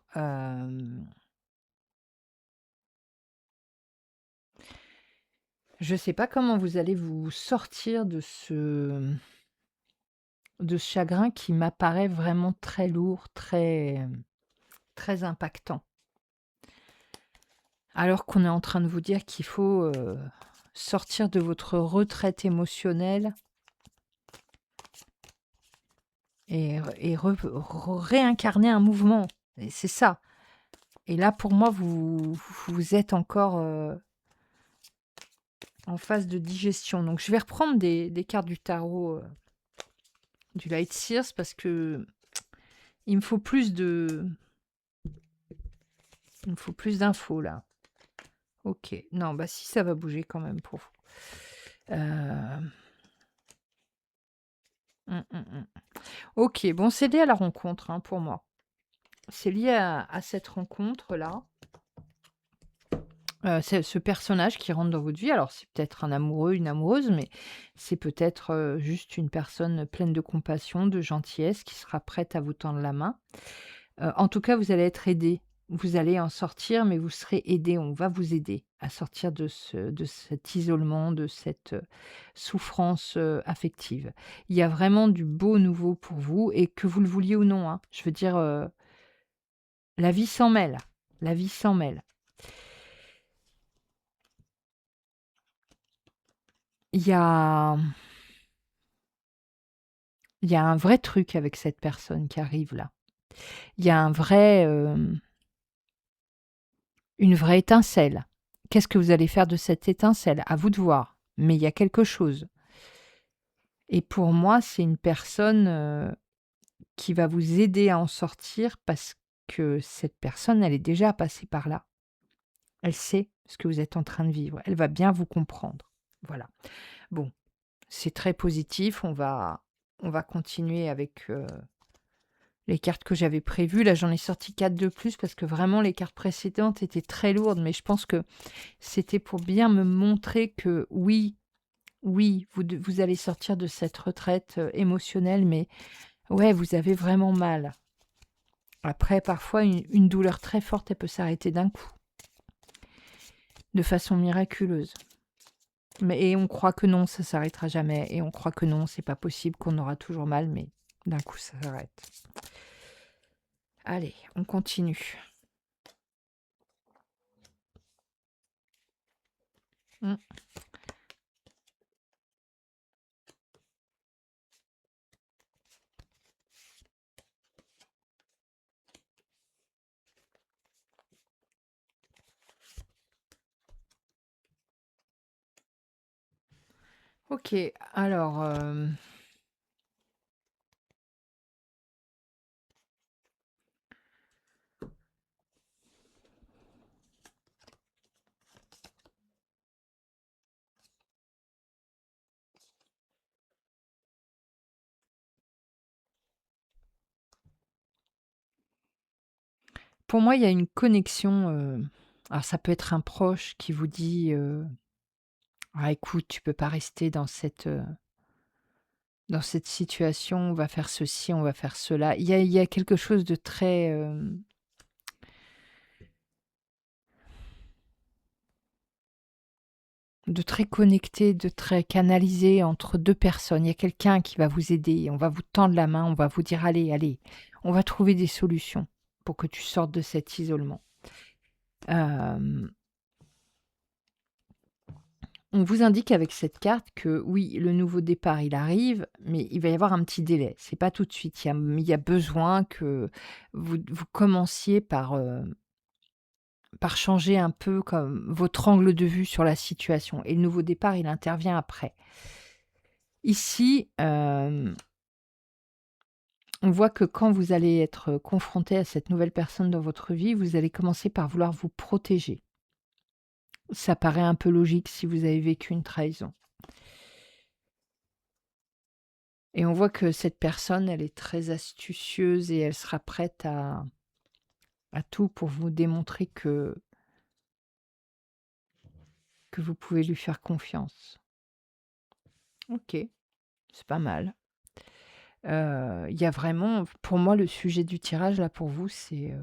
Je sais pas comment vous allez vous sortir de ce chagrin qui m'apparaît vraiment très lourd, très, très impactant. Alors qu'on est en train de vous dire qu'il faut, sortir de votre retraite émotionnelle et réincarner un mouvement et c'est ça. Et là, pour moi, vous êtes encore, en phase de digestion. Donc je vais reprendre des cartes du tarot, du Light Sears parce que il me faut plus d'infos là. OK. Non, bah si ça va bouger quand même pour vous. Mmh. OK, bon, c'est lié à la rencontre, hein, pour moi. C'est lié à cette rencontre-là. C'est ce personnage qui rentre dans votre vie. Alors c'est peut-être un amoureux, une amoureuse, mais c'est peut-être, juste une personne pleine de compassion, de gentillesse, qui sera prête à vous tendre la main. En tout cas, vous allez être aidé. Vous allez en sortir, mais vous serez aidé. On va vous aider à sortir de cet isolement, de cette, souffrance, affective. Il y a vraiment du beau nouveau pour vous et que vous le vouliez ou non, hein. Je veux dire, la vie s'en mêle, la vie s'en mêle. Il y a il y a un vrai truc avec cette personne qui arrive là. Il y a une vraie étincelle. Qu'est-ce que vous allez faire de cette étincelle? À vous de voir, mais il y a quelque chose. Et pour moi, c'est une personne, qui va vous aider à en sortir parce que cette personne, elle est déjà passée par là. Elle sait ce que vous êtes en train de vivre. Elle va bien vous comprendre. Voilà. Bon, c'est très positif. On va continuer avec, les cartes que j'avais prévues. Là, j'en ai sorti 4 de plus parce que vraiment les cartes précédentes étaient très lourdes, mais je pense que c'était pour bien me montrer que oui, oui, vous allez sortir de cette retraite, émotionnelle, mais ouais, vous avez vraiment mal. Après, parfois, une douleur très forte, elle peut s'arrêter d'un coup, de façon miraculeuse. Et on croit que non, ça s'arrêtera jamais. Et on croit que non, c'est pas possible, qu'on aura toujours mal, mais d'un coup, ça s'arrête. Allez, on continue. Mmh. OK, alors, pour moi, il y a une connexion, alors ça peut être un proche qui vous dit, «Ah écoute, tu peux pas rester dans cette situation, on va faire ceci, on va faire cela». Il y a quelque chose de très connecté, de très canalisé entre 2 personnes. Il y a quelqu'un qui va vous aider, on va vous tendre la main, on va vous dire: «Allez, allez, on va trouver des solutions pour que tu sortes de cet isolement». Hem, on vous indique avec cette carte que oui, le nouveau départ, il arrive, mais il va y avoir un petit délai. C'est pas tout de suite. Il y a besoin que vous commenciez par changer un peu comme votre angle de vue sur la situation et le nouveau départ, il intervient après. Ici, on voit que quand vous allez être confronté à cette nouvelle personne dans votre vie, vous allez commencer par vouloir vous protéger. Ça paraît un peu logique si vous avez vécu une trahison. Et on voit que cette personne, elle est très astucieuse et elle sera prête à tout pour vous démontrer que vous pouvez lui faire confiance. OK, c'est pas mal. Il y a vraiment pour moi, le sujet du tirage là, pour vous, c'est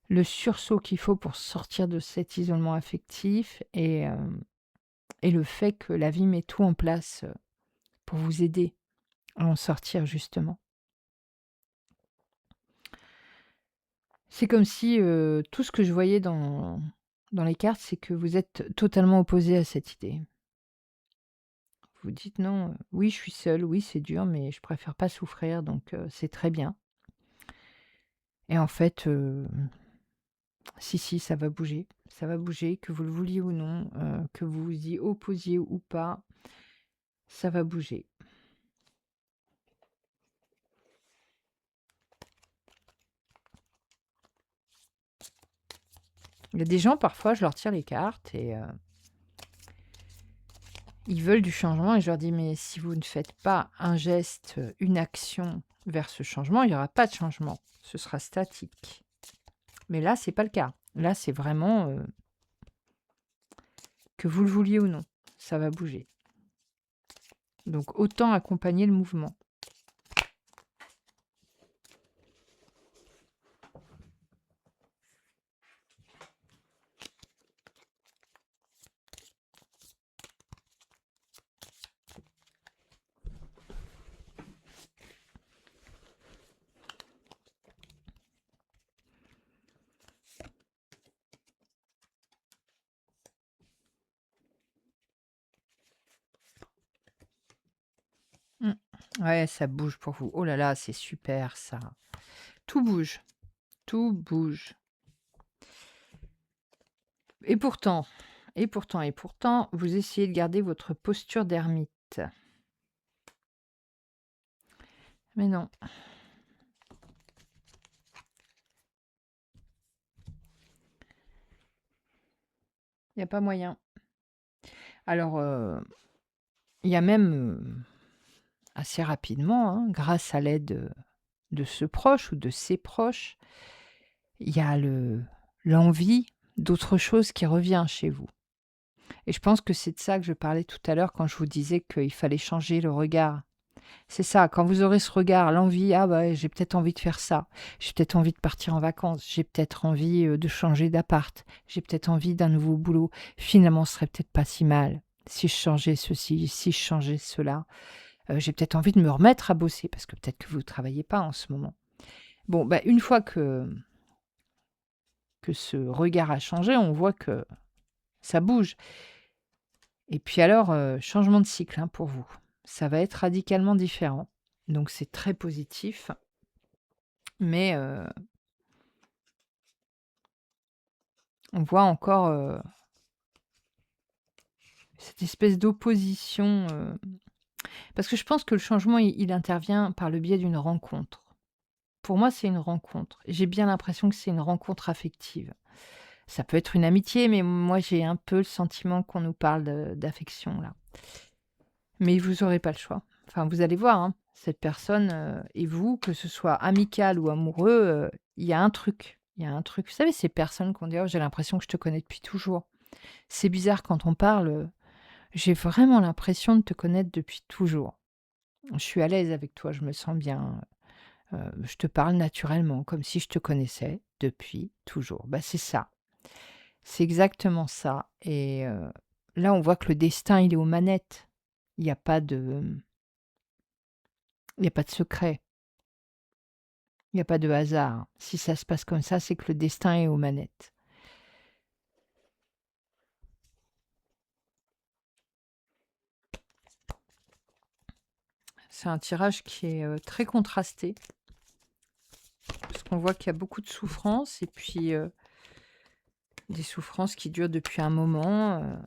le sursaut qu'il faut pour sortir de cet isolement affectif et le fait que la vie met tout en place, pour vous aider à en sortir justement. C'est comme si, tout ce que je voyais dans les cartes, c'est que vous êtes totalement opposé à cette idée. Vous dites: «Non, oui, je suis seule, oui, c'est dur, mais je préfère pas souffrir, donc c'est très bien» et en fait, si, si, ça va bouger, que vous le vouliez ou non, que vous vous y opposiez ou pas, ça va bouger. Il y a des gens, parfois, je leur tire les cartes et ils veulent du changement et je leur dis: «Mais si vous ne faites pas un geste, une action vers ce changement, il y aura pas de changement, ce sera statique». Mais là, c'est pas le cas. Là, c'est vraiment, que vous le vouliez ou non, ça va bouger. Donc autant accompagner le mouvement. Mmh. Ouais, ça bouge pour vous. Oh là là, c'est super ça. Tout bouge, tout bouge. Et pourtant, et pourtant, vous essayez de garder votre posture d'ermite. Mais non, il y a pas moyen. Alors, il y a même, assez rapidement, hein, grâce à l'aide, de ce proche ou de ses proches, il y a l'envie d'autre chose qui revient chez vous. Et je pense que c'est de ça que je parlais tout à l'heure quand je vous disais qu'il fallait changer le regard. C'est ça, quand vous aurez ce regard, l'envie: «Ah bah, j'ai peut-être envie de faire ça, j'ai peut-être envie de partir en vacances, j'ai peut-être envie, de changer d'appart, j'ai peut-être envie d'un nouveau boulot. Finalement, ce serait peut-être pas si mal si je changeais ceci, si je changeais cela. J'ai peut-être envie de me remettre à bosser» parce que peut-être que vous ne travaillez pas en ce moment. Bon, bah, une fois que que ce regard a changé, on voit que ça bouge. Et puis alors, changement de cycle, hein, pour vous. Ça va être radicalement différent. Donc c'est très positif, mais on voit encore, cette espèce d'opposition, parce que je pense que le changement, il intervient par le biais d'une rencontre. Pour moi, c'est une rencontre. J'ai bien l'impression que c'est une rencontre affective. Ça peut être une amitié, mais moi, j'ai un peu le sentiment qu'on nous parle d'affection, là. Mais vous aurez pas le choix. Enfin, vous allez voir, hein, cette personne, et vous, que ce soit amical ou amoureux, il y a un truc. Il y a un truc. Vous savez, ces personnes qu'on dit: «Oh, j'ai l'impression que je te connais depuis toujours». C'est bizarre quand on parle, j'ai vraiment l'impression de te connaître depuis toujours. Je suis à l'aise avec toi, je me sens bien, je te parle naturellement, comme si je te connaissais depuis toujours. Bah, c'est ça, c'est exactement ça et là, on voit que le destin, il est aux manettes. Il y a pas de, il y a pas de secret, il y a pas de hasard. Si ça se passe comme ça, c'est que le destin est aux manettes. C'est un tirage qui est, très contrasté, parce qu'on voit qu'il y a beaucoup de souffrances et puis, des souffrances qui durent depuis un moment,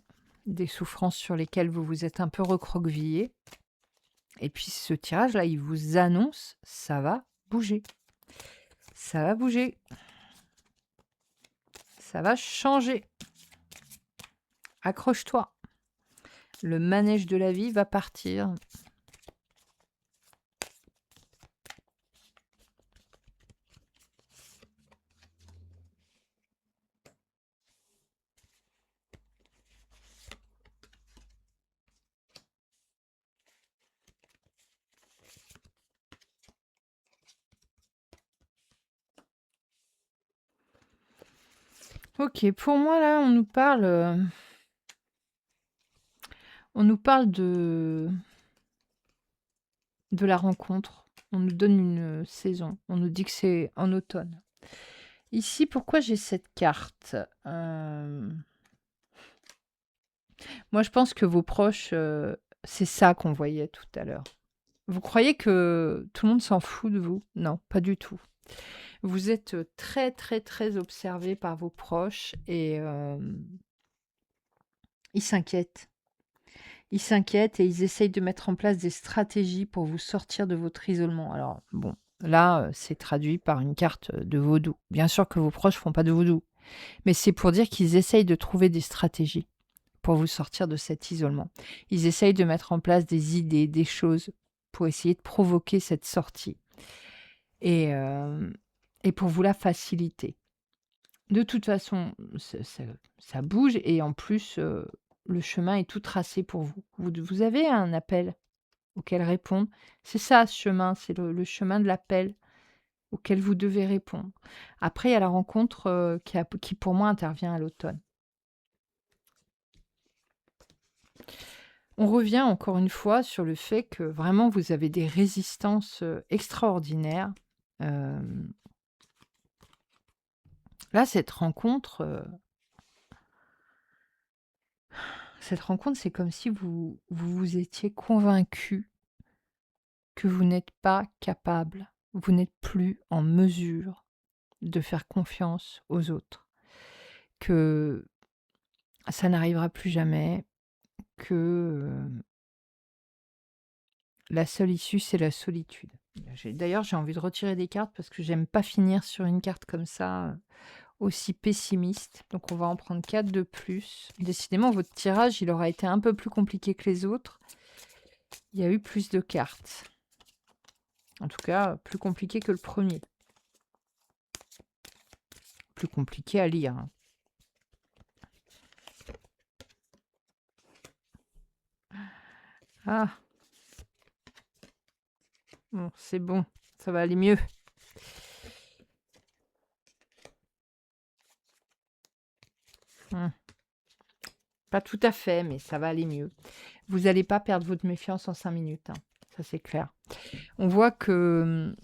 des souffrances sur lesquelles vous vous êtes un peu recroquevillé. Et puis ce tirage-là, il vous annonce, ça va bouger. Ça va bouger. Ça va changer. Accroche-toi. Le manège de la vie va partir. Ok, pour moi là, on nous parle de la rencontre. On nous donne une saison. On nous dit que c'est en automne. Ici, pourquoi j'ai cette carte? Moi, je pense que vos proches, c'est ça qu'on voyait tout à l'heure. Vous croyez que tout le monde s'en fout de vous? Non, pas du tout. Vous êtes très, très, très observé par vos proches et ils s'inquiètent. Ils s'inquiètent et ils essayent de mettre en place des stratégies pour vous sortir de votre isolement. Alors, bon, là, c'est traduit par une carte de vaudou. Bien sûr que vos proches font pas de vaudou, mais c'est pour dire qu'ils essayent de trouver des stratégies pour vous sortir de cet isolement. Ils essayent de mettre en place des idées, des choses pour essayer de provoquer cette sortie et, et pour vous la faciliter. De toute façon, ça bouge et en plus, le chemin est tout tracé pour vous. Vous avez un appel auquel répondre. C'est ça ce chemin, c'est le chemin de l'appel auquel vous devez répondre. Après, il y a la rencontre, qui pour moi intervient à l'automne. On revient encore une fois sur le fait que vraiment vous avez des résistances, extraordinaires. Hem, Là, cette rencontre, c'est comme si vous étiez convaincu que vous n'êtes pas capable, vous n'êtes plus en mesure de faire confiance aux autres, que ça n'arrivera plus jamais, que, la seule issue, c'est la solitude. D'ailleurs, j'ai envie de retirer des cartes parce que j'aime pas finir sur une carte comme ça, aussi pessimiste. Donc on va en prendre 4 de plus. Décidément, votre tirage, il aura été un peu plus compliqué que les autres. Il y a eu plus de cartes. En tout cas, plus compliqué que le premier. Plus compliqué à lire, hein. Ah, bon, c'est bon, ça va aller mieux. Mmh. Pas tout à fait, mais ça va aller mieux. Vous n'allez pas perdre votre méfiance en 5 minutes, hein, ça c'est clair. On voit que,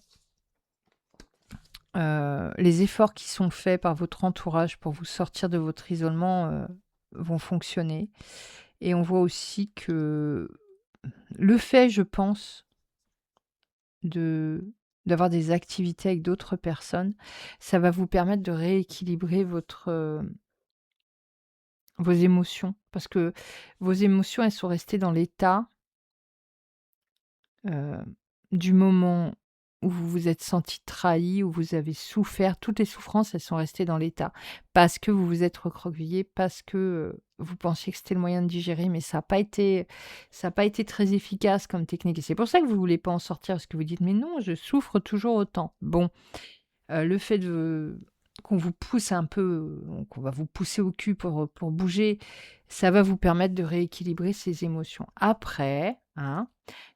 les efforts qui sont faits par votre entourage pour vous sortir de votre isolement, vont fonctionner et on voit aussi que le fait, je pense, de d'avoir des activités avec d'autres personnes, ça va vous permettre de rééquilibrer vos émotions. Parce que vos émotions, elles sont restées dans l'état, heu, du moment où vous vous êtes senti trahi, où vous avez souffert. Toutes les souffrances, elles sont restées dans l'état. Parce que vous vous êtes recroquevillé, parce que, vous pensiez que c'était le moyen de digérer, mais ça a pas été très efficace comme technique et c'est pour ça que vous voulez pas en sortir, parce que vous dites: «Mais non, je souffre toujours autant». Bon. Le fait de qu'on vous pousse un peu, qu'on va vous pousser au cul pour bouger, ça va vous permettre de rééquilibrer ces émotions. Après, hein,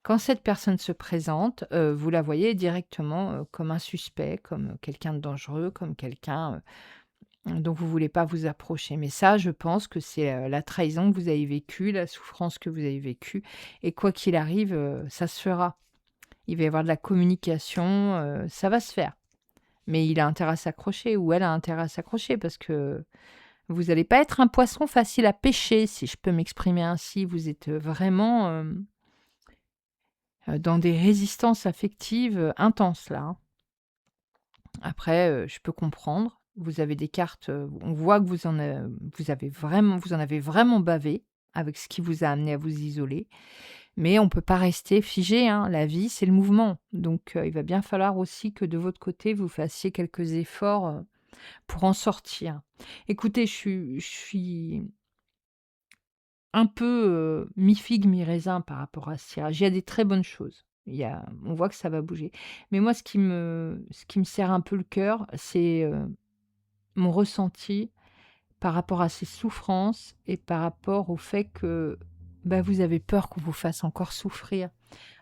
quand cette personne se présente, vous la voyez directement, comme un suspect, comme quelqu'un de dangereux, comme quelqu'un, dont vous voulez pas vous approcher. Mais ça, je pense que c'est, la trahison que vous avez vécue, la souffrance que vous avez vécue et quoi qu'il arrive, ça se fera. Il va y avoir de la communication, ça va se faire. Mais il a intérêt à s'accrocher ou elle a intérêt à s'accrocher parce que vous allez pas être un poisson facile à pêcher, si je peux m'exprimer ainsi. Vous êtes, vraiment, dans des résistances affectives, intenses là, hein. Après, je peux comprendre. Vous avez des cartes, on voit que vous en avez vraiment bavé avec ce qui vous a amené à vous isoler. Mais on peut pas rester figé, hein. La vie, c'est le mouvement. Donc, il va bien falloir aussi que de votre côté, vous fassiez quelques efforts, pour en sortir. Écoutez, je suis un peu, mi-figue, mi-raisin par rapport à ce tirage. Il y a des très bonnes choses. On voit que ça va bouger. Mais moi, ce qui me serre un peu le cœur, c'est, mon ressenti par rapport à ces souffrances et par rapport au fait que, bah, vous avez peur qu'on vous fasse encore souffrir.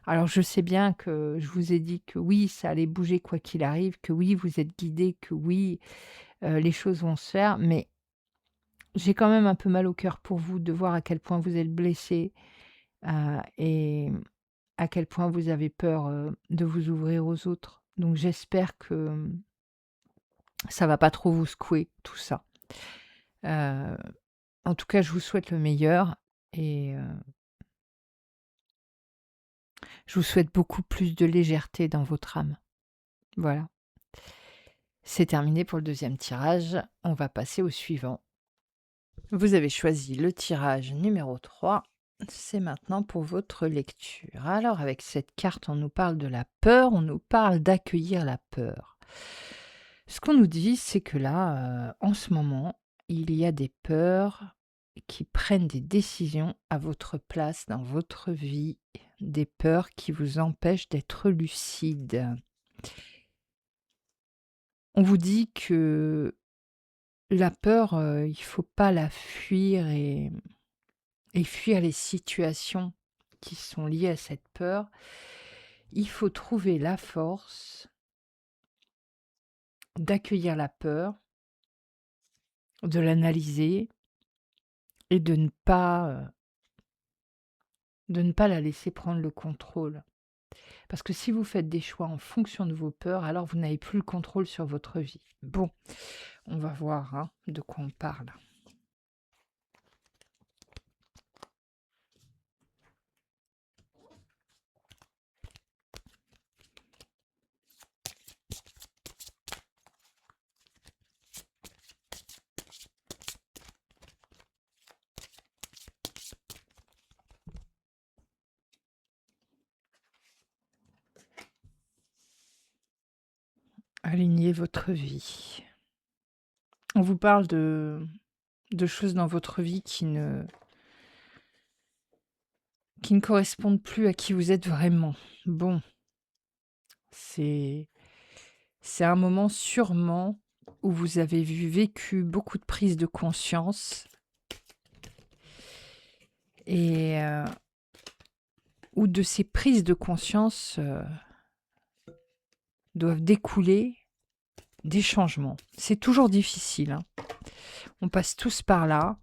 Alors je sais bien que je vous ai dit que oui, ça allait bouger quoi qu'il arrive, que oui, vous êtes guidés, que oui, les choses vont se faire, mais j'ai quand même un peu mal au cœur pour vous de voir à quel point vous êtes blessé, et à quel point vous avez peur, de vous ouvrir aux autres. Donc j'espère que, ça va pas trop vous secouer tout ça. Heu, En tout cas, je vous souhaite le meilleur et je vous souhaite beaucoup plus de légèreté dans votre âme. Voilà. C'est terminé pour le deuxième tirage. On va passer au suivant. Vous avez choisi le tirage numéro 3. C'est maintenant pour votre lecture. Alors, avec cette carte, on nous parle de la peur, on nous parle d'accueillir la peur. Ce qu'on nous dit, c'est que là, en ce moment, il y a des peurs qui prennent des décisions à votre place dans votre vie, des peurs qui vous empêchent d'être lucide. On vous dit que la peur, il faut pas la fuir et fuir les situations qui sont liées à cette peur. Il faut trouver la force d'accueillir la peur, de l'analyser et de ne pas la laisser prendre le contrôle. Parce que si vous faites des choix en fonction de vos peurs, alors vous n'avez plus le contrôle sur votre vie. Bon, on va voir, hein, de quoi on parle. Alignez votre vie. On vous parle de choses dans votre vie qui ne correspondent plus à qui vous êtes vraiment. Bon, c'est c'est un moment sûrement où vous avez vécu beaucoup de prises de conscience et où de ces prises de conscience, doivent découler des changements. C'est toujours difficile, hein. On passe tous par là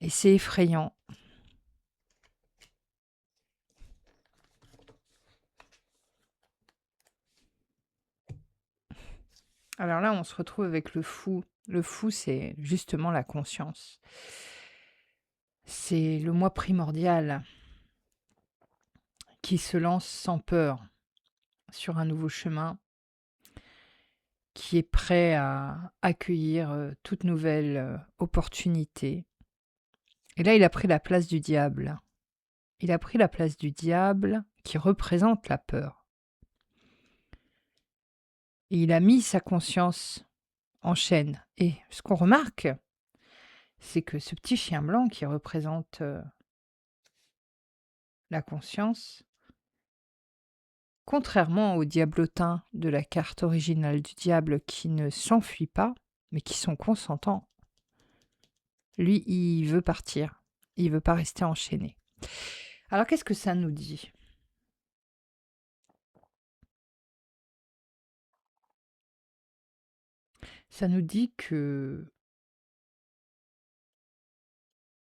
et c'est effrayant. Alors là, on se retrouve avec le fou. Le fou, c'est justement la conscience. C'est le moi primordial qui se lance sans peur sur un nouveau chemin, qui est prêt à accueillir toute nouvelle opportunité. Et là, il a pris la place du diable. Il a pris la place du diable qui représente la peur. Et il a mis sa conscience en chaîne. Et ce qu'on remarque, c'est que ce petit chien blanc qui représente la conscience, contrairement au diablotin de la carte originale du diable qui ne s'enfuit pas, mais qui sont consentants, lui, il veut partir. Il veut pas rester enchaîné. Alors, qu'est-ce que ça nous dit? Ça nous dit que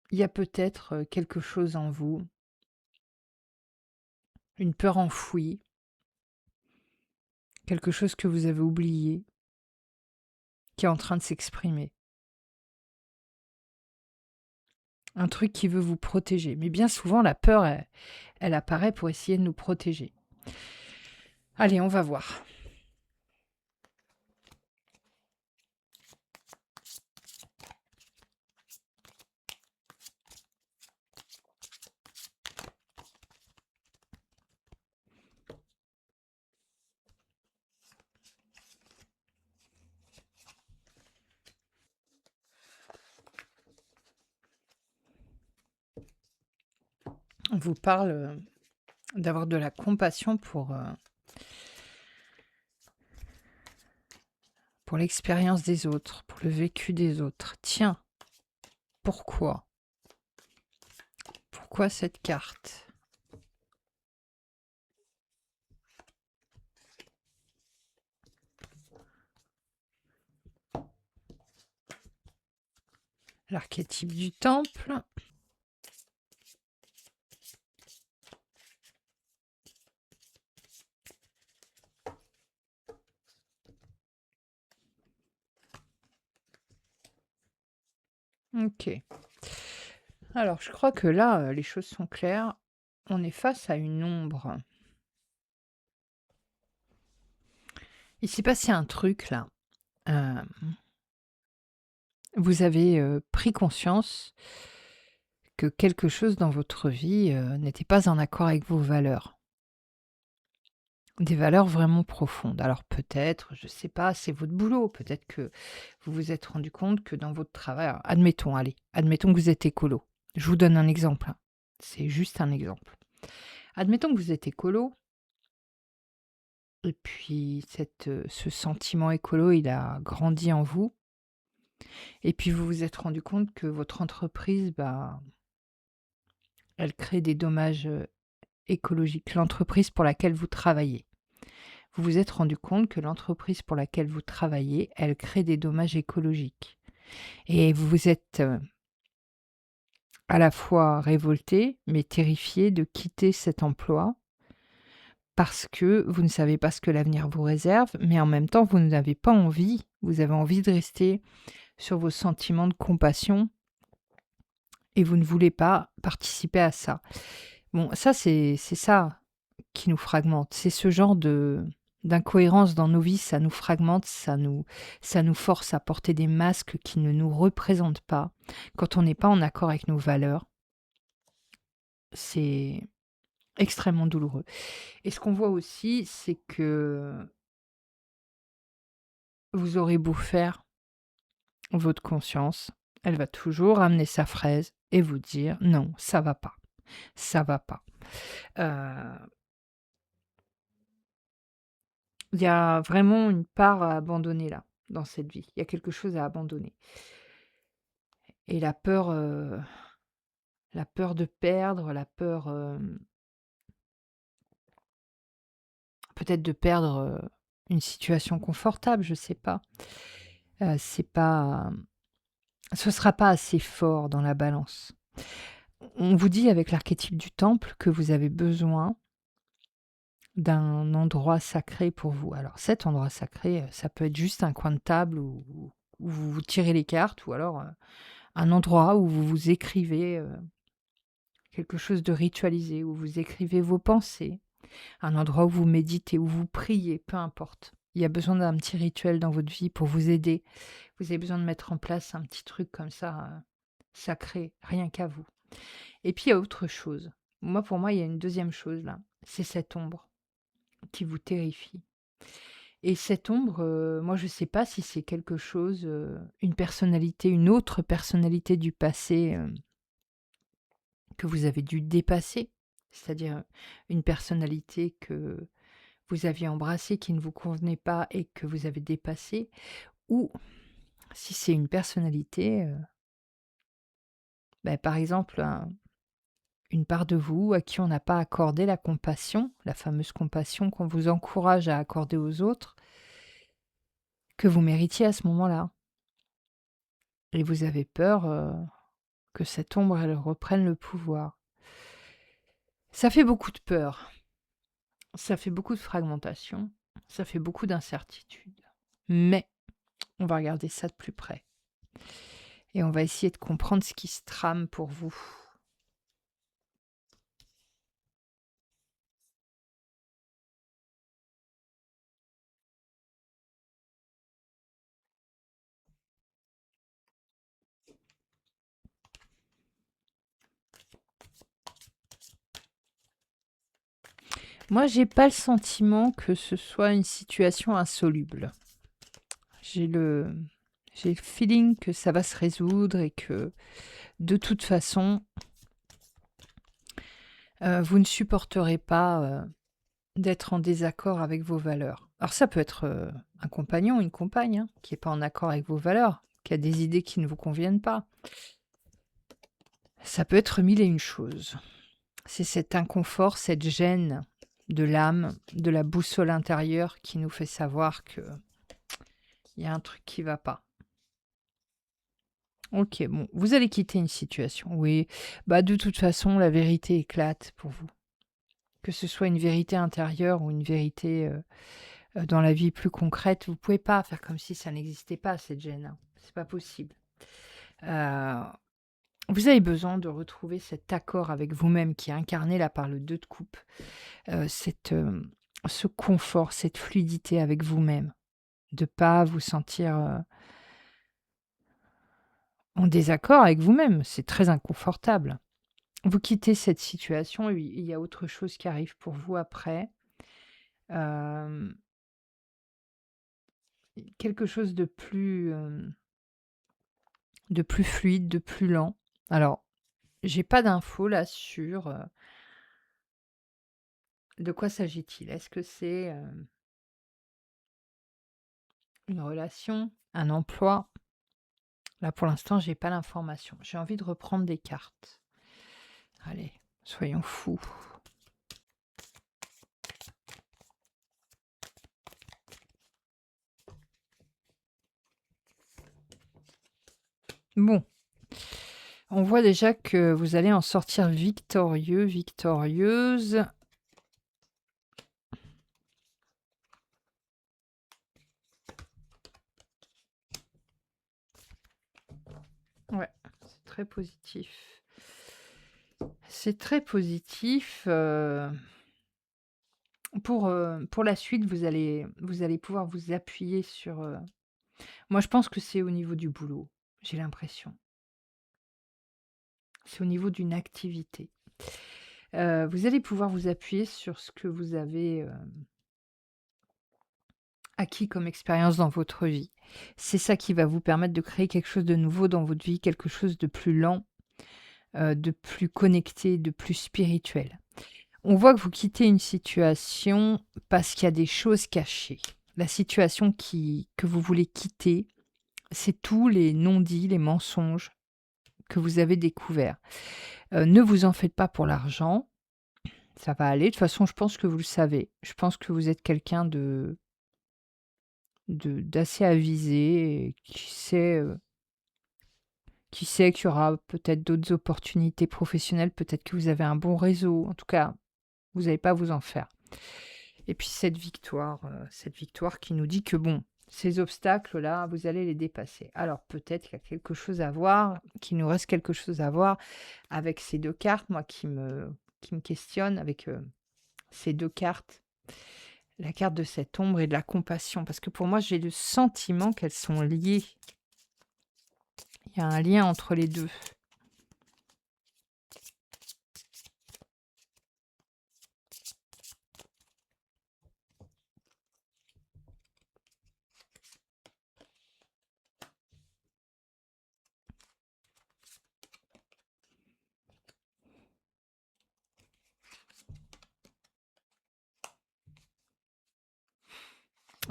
il y a peut-être quelque chose en vous, une peur enfouie, quelque chose que vous avez oublié, qui est en train de s'exprimer. Un truc qui veut vous protéger. Mais bien souvent, la peur, elle apparaît pour essayer de nous protéger. Allez, on va voir. On vous parle d'avoir de la compassion pour l'expérience des autres, pour le vécu des autres. Tiens, pourquoi? Pourquoi cette carte? L'archétype du temple. Ok. Alors, je crois que là, les choses sont claires. On est face à une ombre. Il s'est passé un truc là. Euh, vous avez pris conscience que quelque chose dans votre vie n'était pas en accord avec vos valeurs. Des valeurs vraiment profondes. Alors peut-être, je ne sais pas, c'est votre boulot. Peut-être que vous vous êtes rendu compte que dans votre travail, alors, admettons que vous êtes écolo. Je vous donne un exemple, hein. C'est juste un exemple. Admettons que vous êtes écolo, et puis ce sentiment écolo, il a grandi en vous, et puis vous vous êtes rendu compte que votre entreprise, elle crée des dommages écologiques, l'entreprise pour laquelle vous travaillez. Vous vous êtes rendu compte que l'entreprise pour laquelle vous travaillez, elle crée des dommages écologiques. Et vous vous êtes à la fois révolté, mais terrifié de quitter cet emploi parce que vous ne savez pas ce que l'avenir vous réserve, mais en même temps, vous n'avez pas envie, vous avez envie de rester sur vos sentiments de compassion et vous ne voulez pas participer à ça. Bon, ça, c'est ça qui nous fragmente. C'est ce genre d'incohérence dans nos vies, ça nous fragmente, ça nous force à porter des masques qui ne nous représentent pas. Quand on n'est pas en accord avec nos valeurs, c'est extrêmement douloureux. Et ce qu'on voit aussi, c'est que vous aurez beau faire votre conscience, elle va toujours amener sa fraise et vous dire non, ça va pas, ça va pas. Il y a vraiment une part à abandonner là, dans cette vie. Il y a quelque chose à abandonner. Et la peur de perdre, la peur peut-être de perdre une situation confortable, je sais pas. C'est pas, ce sera pas assez fort dans la balance. On vous dit avec l'archétype du temple que vous avez besoin d'un endroit sacré pour vous. Alors cet endroit sacré, ça peut être juste un coin de table où vous vous tirez les cartes ou alors, un endroit où vous vous écrivez, quelque chose de ritualisé, où vous écrivez vos pensées, un endroit où vous méditez, où vous priez, peu importe. Il y a besoin d'un petit rituel dans votre vie pour vous aider. Vous avez besoin de mettre en place un petit truc comme ça, sacré, rien qu'à vous. Et puis il y a autre chose. Moi, pour moi, il y a une deuxième chose là, c'est cette ombre qui vous terrifie. Et cette ombre, moi je ne sais pas si c'est quelque chose, une personnalité, une autre personnalité du passé, que vous avez dû dépasser. C'est-à-dire, une personnalité que vous aviez embrassée, qui ne vous convenait pas et que vous avez dépassée. Ou si c'est une personnalité, par exemple, une part de vous à qui on n'a pas accordé la compassion, la fameuse compassion qu'on vous encourage à accorder aux autres, que vous méritiez à ce moment-là. Et vous avez peur, que cette ombre, elle reprenne le pouvoir. Ça fait beaucoup de peur, ça fait beaucoup de fragmentation, ça fait beaucoup d'incertitude. Mais on va regarder ça de plus près et on va essayer de comprendre ce qui se trame pour vous. Moi, j'ai pas le sentiment que ce soit une situation insoluble. J'ai le j'ai le feeling que ça va se résoudre et que, de toute façon, vous ne supporterez pas, d'être en désaccord avec vos valeurs. Alors ça peut être, un compagnon, une compagne, hein, qui est pas en accord avec vos valeurs, qui a des idées qui ne vous conviennent pas. Ça peut être mille et une choses. C'est cet inconfort, cette gêne de l'âme, de la boussole intérieure qui nous fait savoir qu'il y a un truc qui va pas. OK, bon, vous allez quitter une situation, oui. De toute façon, la vérité éclate pour vous. Que ce soit une vérité intérieure ou une vérité, dans la vie plus concrète, vous pouvez pas faire comme si ça n'existait pas, cette gêne, hein. C'est pas possible. Heu, vous avez besoin de retrouver cet accord avec vous-même qui est incarné là par le 2 de coupe, ce confort, cette fluidité avec vous-même. De pas vous sentir, en désaccord avec vous-même, c'est très inconfortable. Vous quittez cette situation et il y a autre chose qui arrive pour vous après. Hem, quelque chose de plus fluide, de plus lent. Alors, j'ai pas d'infos là sur, de quoi s'agit-il? Est-ce que c'est, une relation? Un emploi? Là, pour l'instant, j'ai pas l'information. J'ai envie de reprendre des cartes. Allez, soyons fous. Bon, on voit déjà que vous allez en sortir victorieux, victorieuse. Ouais, c'est très positif. C'est très positif, pour la suite, vous allez pouvoir vous appuyer sur, moi je pense que c'est au niveau du boulot, j'ai l'impression. C'est au niveau d'une activité. Vous allez pouvoir vous appuyer sur ce que vous avez, acquis comme expérience dans votre vie. C'est ça qui va vous permettre de créer quelque chose de nouveau dans votre vie, quelque chose de plus lent, de plus connecté, de plus spirituel. On voit que vous quittez une situation parce qu'il y a des choses cachées. La situation que vous voulez quitter, c'est tous les non-dits, les mensonges que vous avez découverts. Ne vous en faites pas pour l'argent, ça va aller. De toute façon, je pense que vous le savez. Je pense que vous êtes quelqu'un d'assez avisé et qui sait qu'il y aura peut-être d'autres opportunités professionnelles, peut-être que vous avez un bon réseau. En tout cas, vous n'allez pas à vous en faire. Et puis cette victoire qui nous dit que bon, ces obstacles-là, vous allez les dépasser. Alors peut-être qu'il y a quelque chose à voir, qu'il nous reste quelque chose à voir avec ces 2 cartes, moi qui me questionnent avec, ces 2 cartes. La carte de cette ombre et de la compassion, parce que pour moi, j'ai le sentiment qu'elles sont liées. Il y a un lien entre les 2.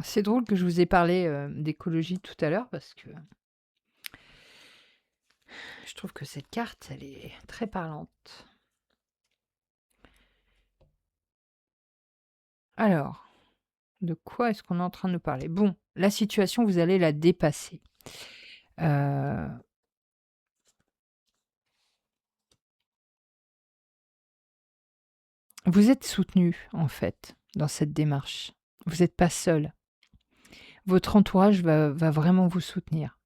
C'est drôle que je vous ai parlé, d'écologie tout à l'heure parce que je trouve que cette carte, elle est très parlante. Alors, de quoi est-ce qu'on est en train de nous parler? Bon, la situation, vous allez la dépasser. Heu, vous êtes soutenu, en fait, dans cette démarche. Vous n'êtes pas seul. Votre entourage va vraiment vous soutenir.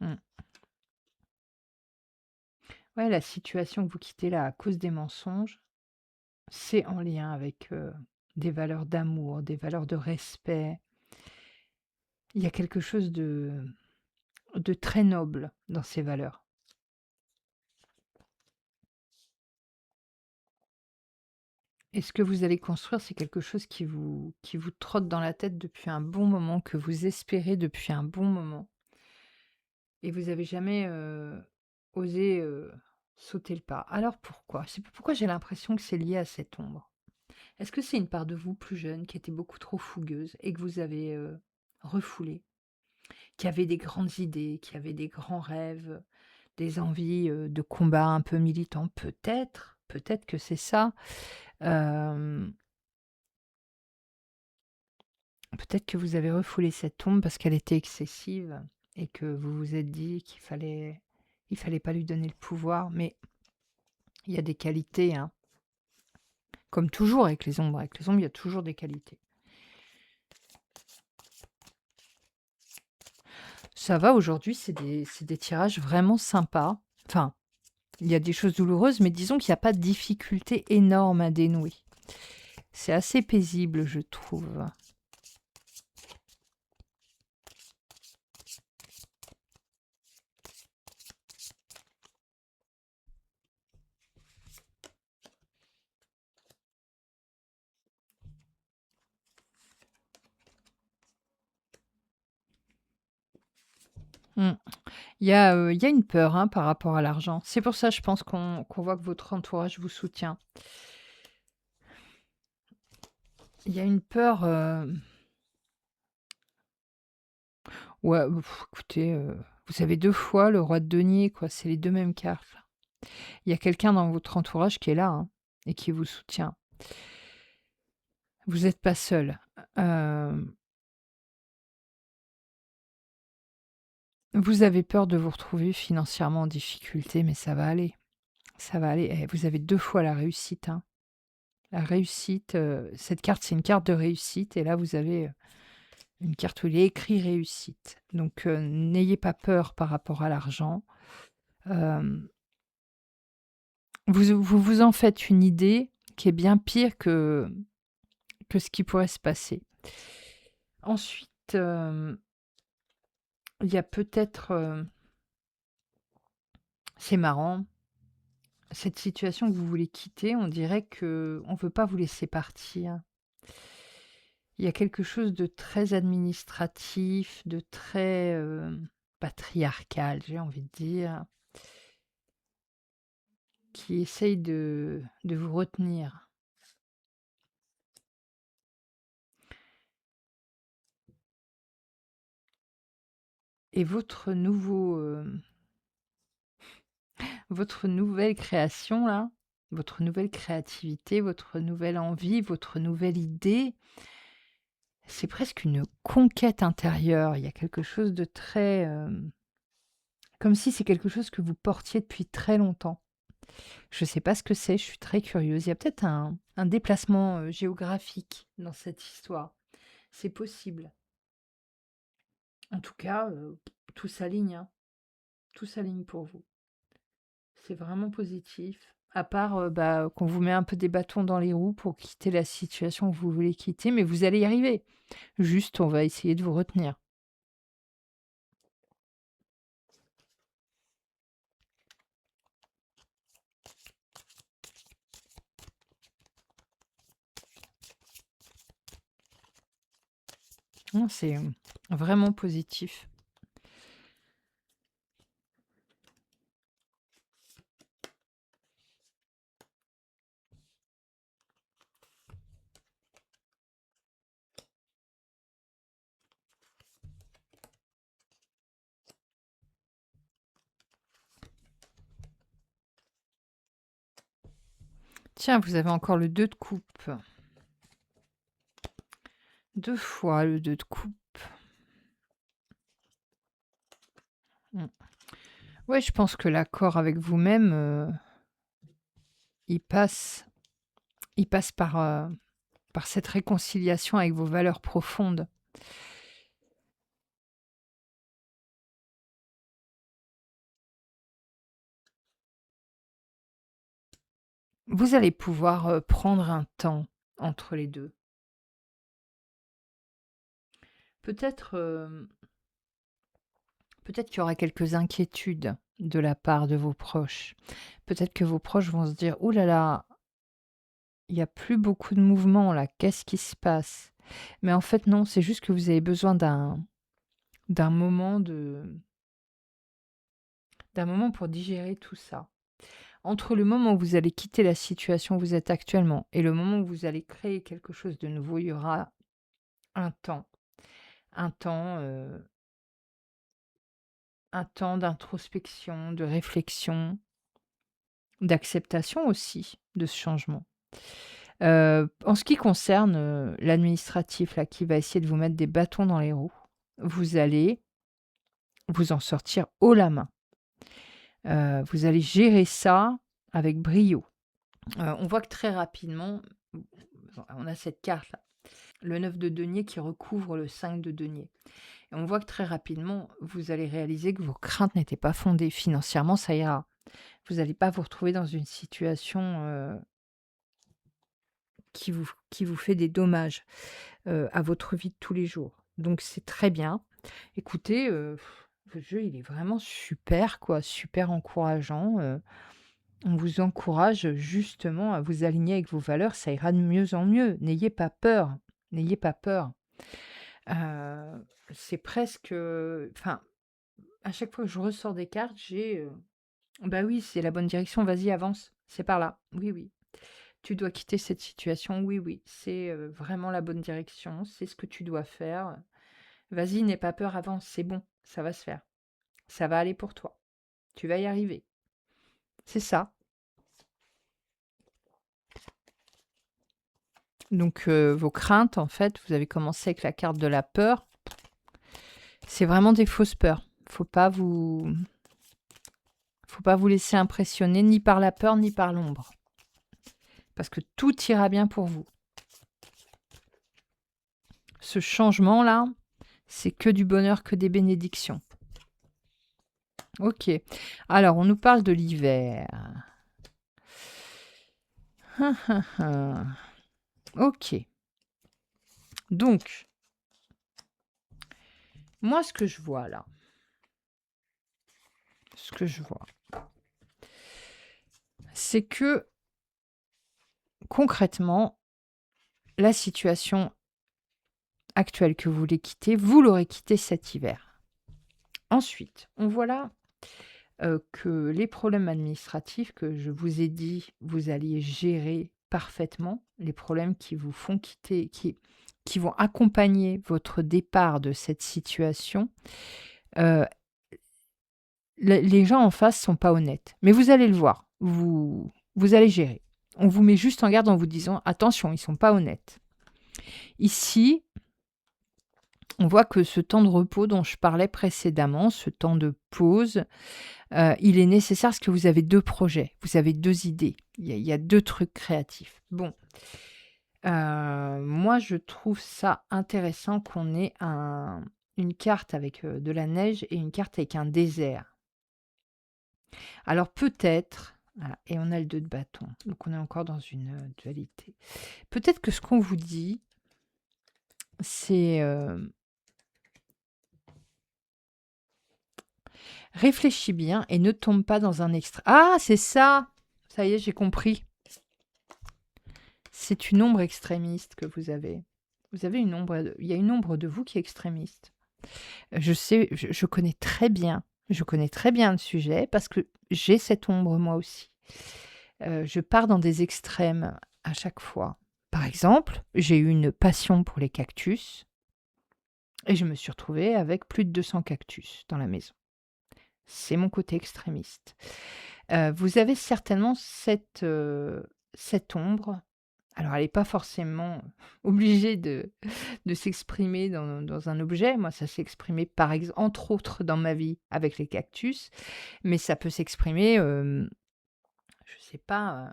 Mmh. Ouais, la situation que vous quittez là à cause des mensonges, c'est en lien avec, des valeurs d'amour, des valeurs de respect. Il y a quelque chose de très noble dans ces valeurs. Et ce que vous allez construire, c'est quelque chose qui vous trotte dans la tête depuis un bon moment, que vous espérez depuis un bon moment et vous avez jamais, osé, sauter le pas. Alors pourquoi? Je sais pas pourquoi j'ai l'impression que c'est lié à cette ombre. Est-ce que c'est une part de vous plus jeune qui était beaucoup trop fougueuse et que vous avez, refoulée? Qui avait des grandes idées, qui avait des grands rêves, des envies, de combat un peu militants? Peut-être que c'est ça. Hem Peut-être que vous avez refoulé cette tombe parce qu'elle était excessive et que vous vous êtes dit qu'il fallait pas lui donner le pouvoir, mais il y a des qualités, hein. Comme toujours avec les ombres, il y a toujours des qualités. Ça va aujourd'hui, c'est des tirages vraiment sympas. Enfin, il y a des choses douloureuses, mais disons qu'il y a pas de difficulté énorme à dénouer. C'est assez paisible, je trouve. Mmh. Il y a une peur, hein, par rapport à l'argent. C'est pour ça, je pense qu'on voit que votre entourage vous soutient. Il y a une peur, ouais, écoutez, vous avez 2 fois le roi de denier, quoi, c'est les 2 mêmes cartes, là. Il y a quelqu'un dans votre entourage qui est là, hein, et qui vous soutient. Vous n'êtes pas seul. Hem, vous avez peur de vous retrouver financièrement en difficulté, mais ça va aller, ça va aller. Eh, vous avez 2 fois la réussite, hein. La réussite, cette carte, c'est une carte de réussite et là, vous avez, une carte où il est écrit réussite. Donc, n'ayez pas peur par rapport à l'argent. Hem vous en faites une idée qui est bien pire que ce qui pourrait se passer. Ensuite, il y a peut-être, c'est marrant, cette situation que vous voulez quitter, on dirait qu'on ne veut pas vous laisser partir. Il y a quelque chose de très administratif, de très, patriarcal, j'ai envie de dire, qui essaye de vous retenir. Et votre nouvelle création là, votre nouvelle créativité, votre nouvelle envie, votre nouvelle idée, c'est presque une conquête intérieure. Il y a quelque chose de très, comme si c'est quelque chose que vous portiez depuis très longtemps. Je ne sais pas ce que c'est, je suis très curieuse. Il y a peut-être un déplacement géographique dans cette histoire. C'est possible. En tout cas, tout s'aligne, hein. Tout s'aligne pour vous. C'est vraiment positif. À part qu'on vous met un peu des bâtons dans les roues pour quitter la situation que vous voulez quitter, mais vous allez y arriver. Juste, on va essayer de vous retenir. Non, c'est vraiment positif. Tiens, vous avez encore le 2 de coupe. 2 fois le 2 de coupe. Mmh. Ouais, je pense que l'accord avec vous-même, il passe par cette réconciliation avec vos valeurs profondes. Vous allez pouvoir prendre un temps entre les 2. Peut-être, peut-être qu'il y aura quelques inquiétudes de la part de vos proches. Peut-être que vos proches vont se dire: «Ouh là là, il y a plus beaucoup de mouvement là, qu'est-ce qui se passe?» Mais en fait non, c'est juste que vous avez besoin d'un moment d'un moment pour digérer tout ça. Entre le moment où vous allez quitter la situation où vous êtes actuellement et le moment où vous allez créer quelque chose de nouveau, il y aura un temps. Un temps, un temps d'introspection, de réflexion, d'acceptation aussi de ce changement. En ce qui concerne, l'administratif là, qui va essayer de vous mettre des bâtons dans les roues, vous allez vous en sortir haut la main. Vous allez gérer ça avec brio. On voit que très rapidement, on a cette carte-là, le 9 de denier qui recouvre le 5 de denier. Et on voit que très rapidement, vous allez réaliser que vos craintes n'étaient pas fondées. Financièrement, ça ira. Vous n'allez pas vous retrouver dans une situation qui vous fait des dommages à votre vie de tous les jours. Donc c'est très bien. Écoutez, votre jeu, il est vraiment super, quoi, super encourageant. On vous encourage justement à vous aligner avec vos valeurs, ça ira de mieux en mieux. N'ayez pas peur, n'ayez pas peur. C'est presque, enfin, à chaque fois que je ressors des cartes, j'ai, bah oui, c'est la bonne direction, vas-y, avance, c'est par là. Oui, oui. Tu dois quitter cette situation, oui, oui, c'est vraiment la bonne direction, c'est ce que tu dois faire. Vas-y, n'aie pas peur, avance, c'est bon, ça va se faire. Ça va aller pour toi. Tu vas y arriver. C'est ça. Donc, vos craintes, en fait, vous avez commencé avec la carte de la peur. C'est vraiment des fausses peurs. Faut pas vous laisser impressionner ni par la peur ni par l'ombre. Parce que tout ira bien pour vous. Ce changement-là, c'est que du bonheur, que des bénédictions. Ok. Alors, on nous parle de l'hiver. Ok. Donc, moi, ce que je vois là, c'est que concrètement, la situation actuelle que vous voulez quitter, vous l'aurez quittée cet hiver. Ensuite, on voit là que les problèmes administratifs que je vous ai dit, vous alliez gérer parfaitement, les problèmes qui vous font quitter, qui vont accompagner votre départ de cette situation, euh, les gens en face sont pas honnêtes. Mais vous allez le voir, vous allez gérer. On vous met juste en garde en vous disant attention, ils sont pas honnêtes. Ici, on voit que ce temps de repos dont je parlais précédemment, ce temps de pause, il est nécessaire parce que vous avez 2 projets, vous avez 2 idées. Il y a 2 trucs créatifs. Bon, moi je trouve ça intéressant qu'on ait une carte avec, de la neige et une carte avec un désert. Alors peut-être, voilà, et on a le 2 de bâton, donc on est encore dans une, dualité. Peut-être que ce qu'on vous dit, c'est, réfléchis bien et ne tombe pas dans un extrême. Ah, c'est ça! Ça y est, j'ai compris. C'est une ombre extrémiste que vous avez. Vous avez une ombre, il y a une ombre de vous qui est extrémiste. Je sais, je connais très bien le sujet parce que j'ai cette ombre moi aussi. Je pars dans des extrêmes à chaque fois. Par exemple, j'ai eu une passion pour les cactus et je me suis retrouvée avec plus de 200 cactus dans la maison. C'est mon côté extrémiste. Vous avez certainement cette ombre. Alors elle n'est pas forcément obligée de s'exprimer dans un objet. Moi, ça s'est exprimé par exemple, entre autres dans ma vie avec les cactus, mais ça peut s'exprimer, je sais pas,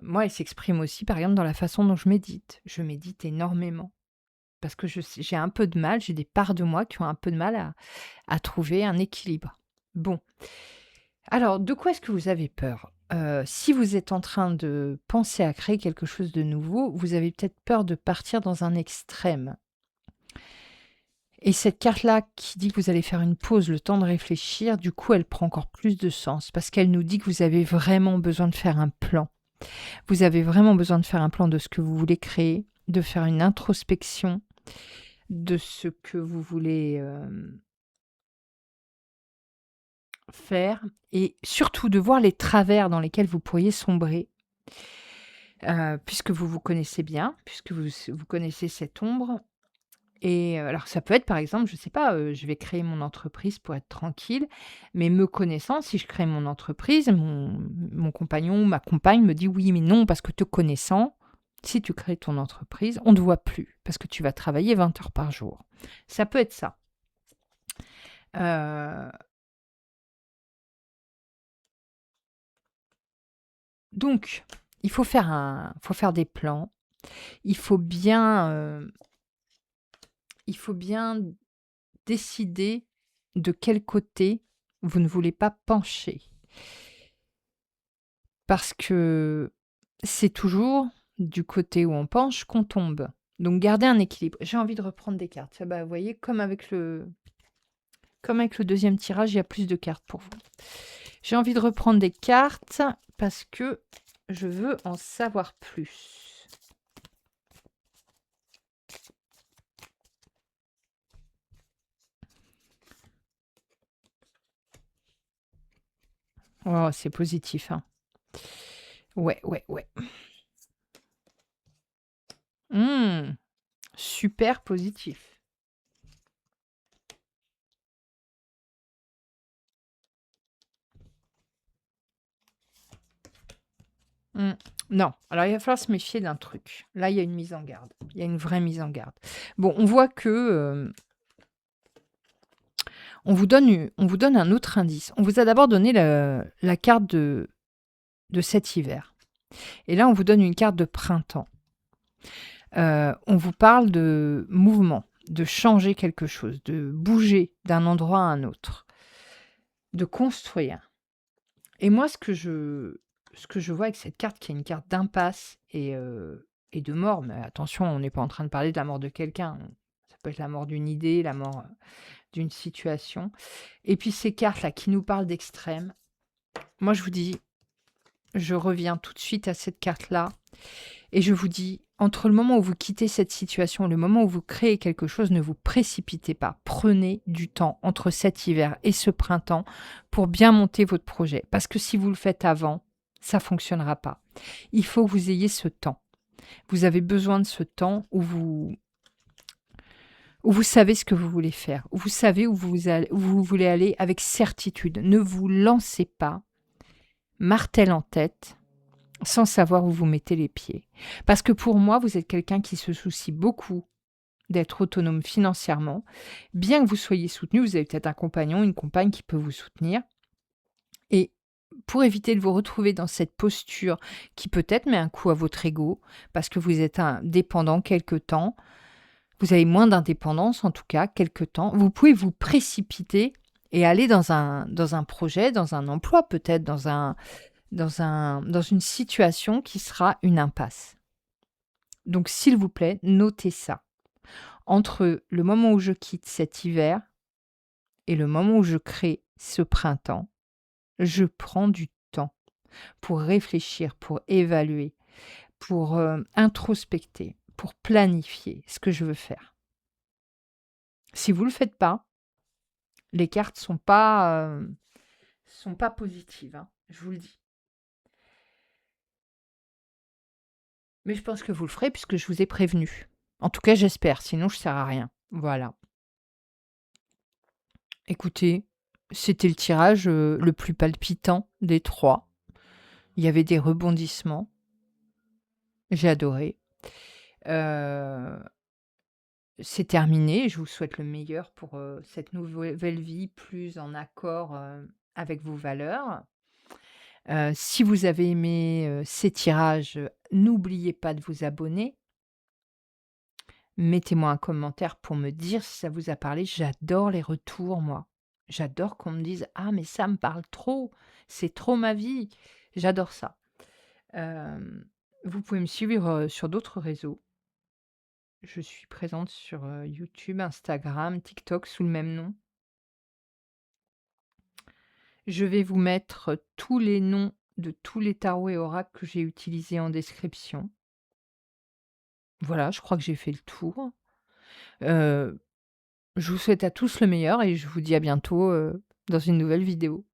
moi, elle s'exprime aussi par exemple dans la façon dont je médite. Je médite énormément parce que j'ai un peu de mal, j'ai des parts de moi qui ont un peu de mal à trouver un équilibre. Bon, alors de quoi est-ce que vous avez peur? Si vous êtes en train de penser à créer quelque chose de nouveau, vous avez peut-être peur de partir dans un extrême. Et cette carte-là qui dit que vous allez faire une pause, le temps de réfléchir, du coup, elle prend encore plus de sens parce qu'elle nous dit que vous avez vraiment besoin de faire un plan. Vous avez vraiment besoin de faire un plan de ce que vous voulez créer, de faire une introspection de ce que vous voulez faire et surtout de voir les travers dans lesquels vous pourriez sombrer, puisque vous vous connaissez bien, puisque vous connaissez cette ombre. Et alors ça peut être par exemple, je sais pas, je vais créer mon entreprise pour être tranquille, mais me connaissant, si je crée mon entreprise, mon compagnon ou ma compagne me dit: «Oui, mais non, parce que te connaissant, si tu crées ton entreprise, on ne te voit plus, parce que tu vas travailler 20 heures par jour». Ça peut être ça. Heu, donc il faut faire des plans. Il faut bien, il faut bien décider de quel côté vous ne voulez pas pencher. Parce que c'est toujours du côté où on penche qu'on tombe. Donc gardez un équilibre. J'ai envie de reprendre des cartes. Ah bah, vous voyez, comme avec le deuxième tirage, il y a plus de cartes pour vous. J'ai envie de reprendre des cartes parce que je veux en savoir plus. Oh, c'est positif, hein. Ouais, ouais, ouais. Super positif. Mmh. Non, alors il va falloir se méfier d'un truc. Là, il y a une mise en garde. Il y a une vraie mise en garde. Bon, on voit que, on vous donne un autre indice. On vous a d'abord donné la carte de cet hiver et là, on vous donne une carte de printemps. On vous parle de mouvement, de changer quelque chose, de bouger d'un endroit à un autre, de construire. Et moi, ce que je vois avec cette carte qui est une carte d'impasse et de mort, mais attention, on n'est pas en train de parler de la mort de quelqu'un. Ça peut être la mort d'une idée, la mort, d'une situation. Et puis ces cartes-là qui nous parlent d'extrême, moi je vous dis, je reviens tout de suite à cette carte-là et je vous dis, entre le moment où vous quittez cette situation et le moment où vous créez quelque chose, ne vous précipitez pas. Prenez du temps entre cet hiver et ce printemps pour bien monter votre projet. Parce que si vous le faites avant, ça ne fonctionnera pas. Il faut que vous ayez ce temps. Vous avez besoin de ce temps où vous savez ce que vous voulez faire, où vous savez où vous voulez aller avec certitude. Ne vous lancez pas, martèle en tête, sans savoir où vous mettez les pieds. Parce que pour moi, vous êtes quelqu'un qui se soucie beaucoup d'être autonome financièrement. Bien que vous soyez soutenu, vous avez peut-être un compagnon, une compagne qui peut vous soutenir et pour éviter de vous retrouver dans cette posture qui peut-être met un coup à votre ego, parce que vous êtes indépendant quelque temps, vous avez moins d'indépendance en tout cas quelque temps, vous pouvez vous précipiter et aller dans un projet, dans un emploi peut-être, dans une situation qui sera une impasse. Donc s'il vous plaît, notez ça. Entre le moment où je quitte cet hiver et le moment où je crée ce printemps, je prends du temps pour réfléchir, pour évaluer, pour introspecter, pour planifier ce que je veux faire. Si vous ne le faites pas, les cartes sont pas positives, hein, je vous le dis. Mais je pense que vous le ferez puisque je vous ai prévenu. En tout cas, j'espère, sinon je ne sers à rien. Voilà. Écoutez, c'était le tirage le plus palpitant des 3. Il y avait des rebondissements. J'ai adoré. Heu, c'est terminé. Je vous souhaite le meilleur pour, cette nouvelle vie plus en accord, avec vos valeurs. Si vous avez aimé, ces tirages, n'oubliez pas de vous abonner. Mettez-moi un commentaire pour me dire si ça vous a parlé. J'adore les retours, moi. J'adore qu'on me dise: «Ah mais ça me parle trop, c'est trop ma vie». J'adore ça. Hem, vous pouvez me suivre, sur d'autres réseaux. Je suis présente sur, YouTube, Instagram, TikTok sous le même nom. Je vais vous mettre tous les noms de tous les tarots et oracles que j'ai utilisés en description. Voilà, je crois que j'ai fait le tour. Heu, je vous souhaite à tous le meilleur et je vous dis à bientôt, dans une nouvelle vidéo.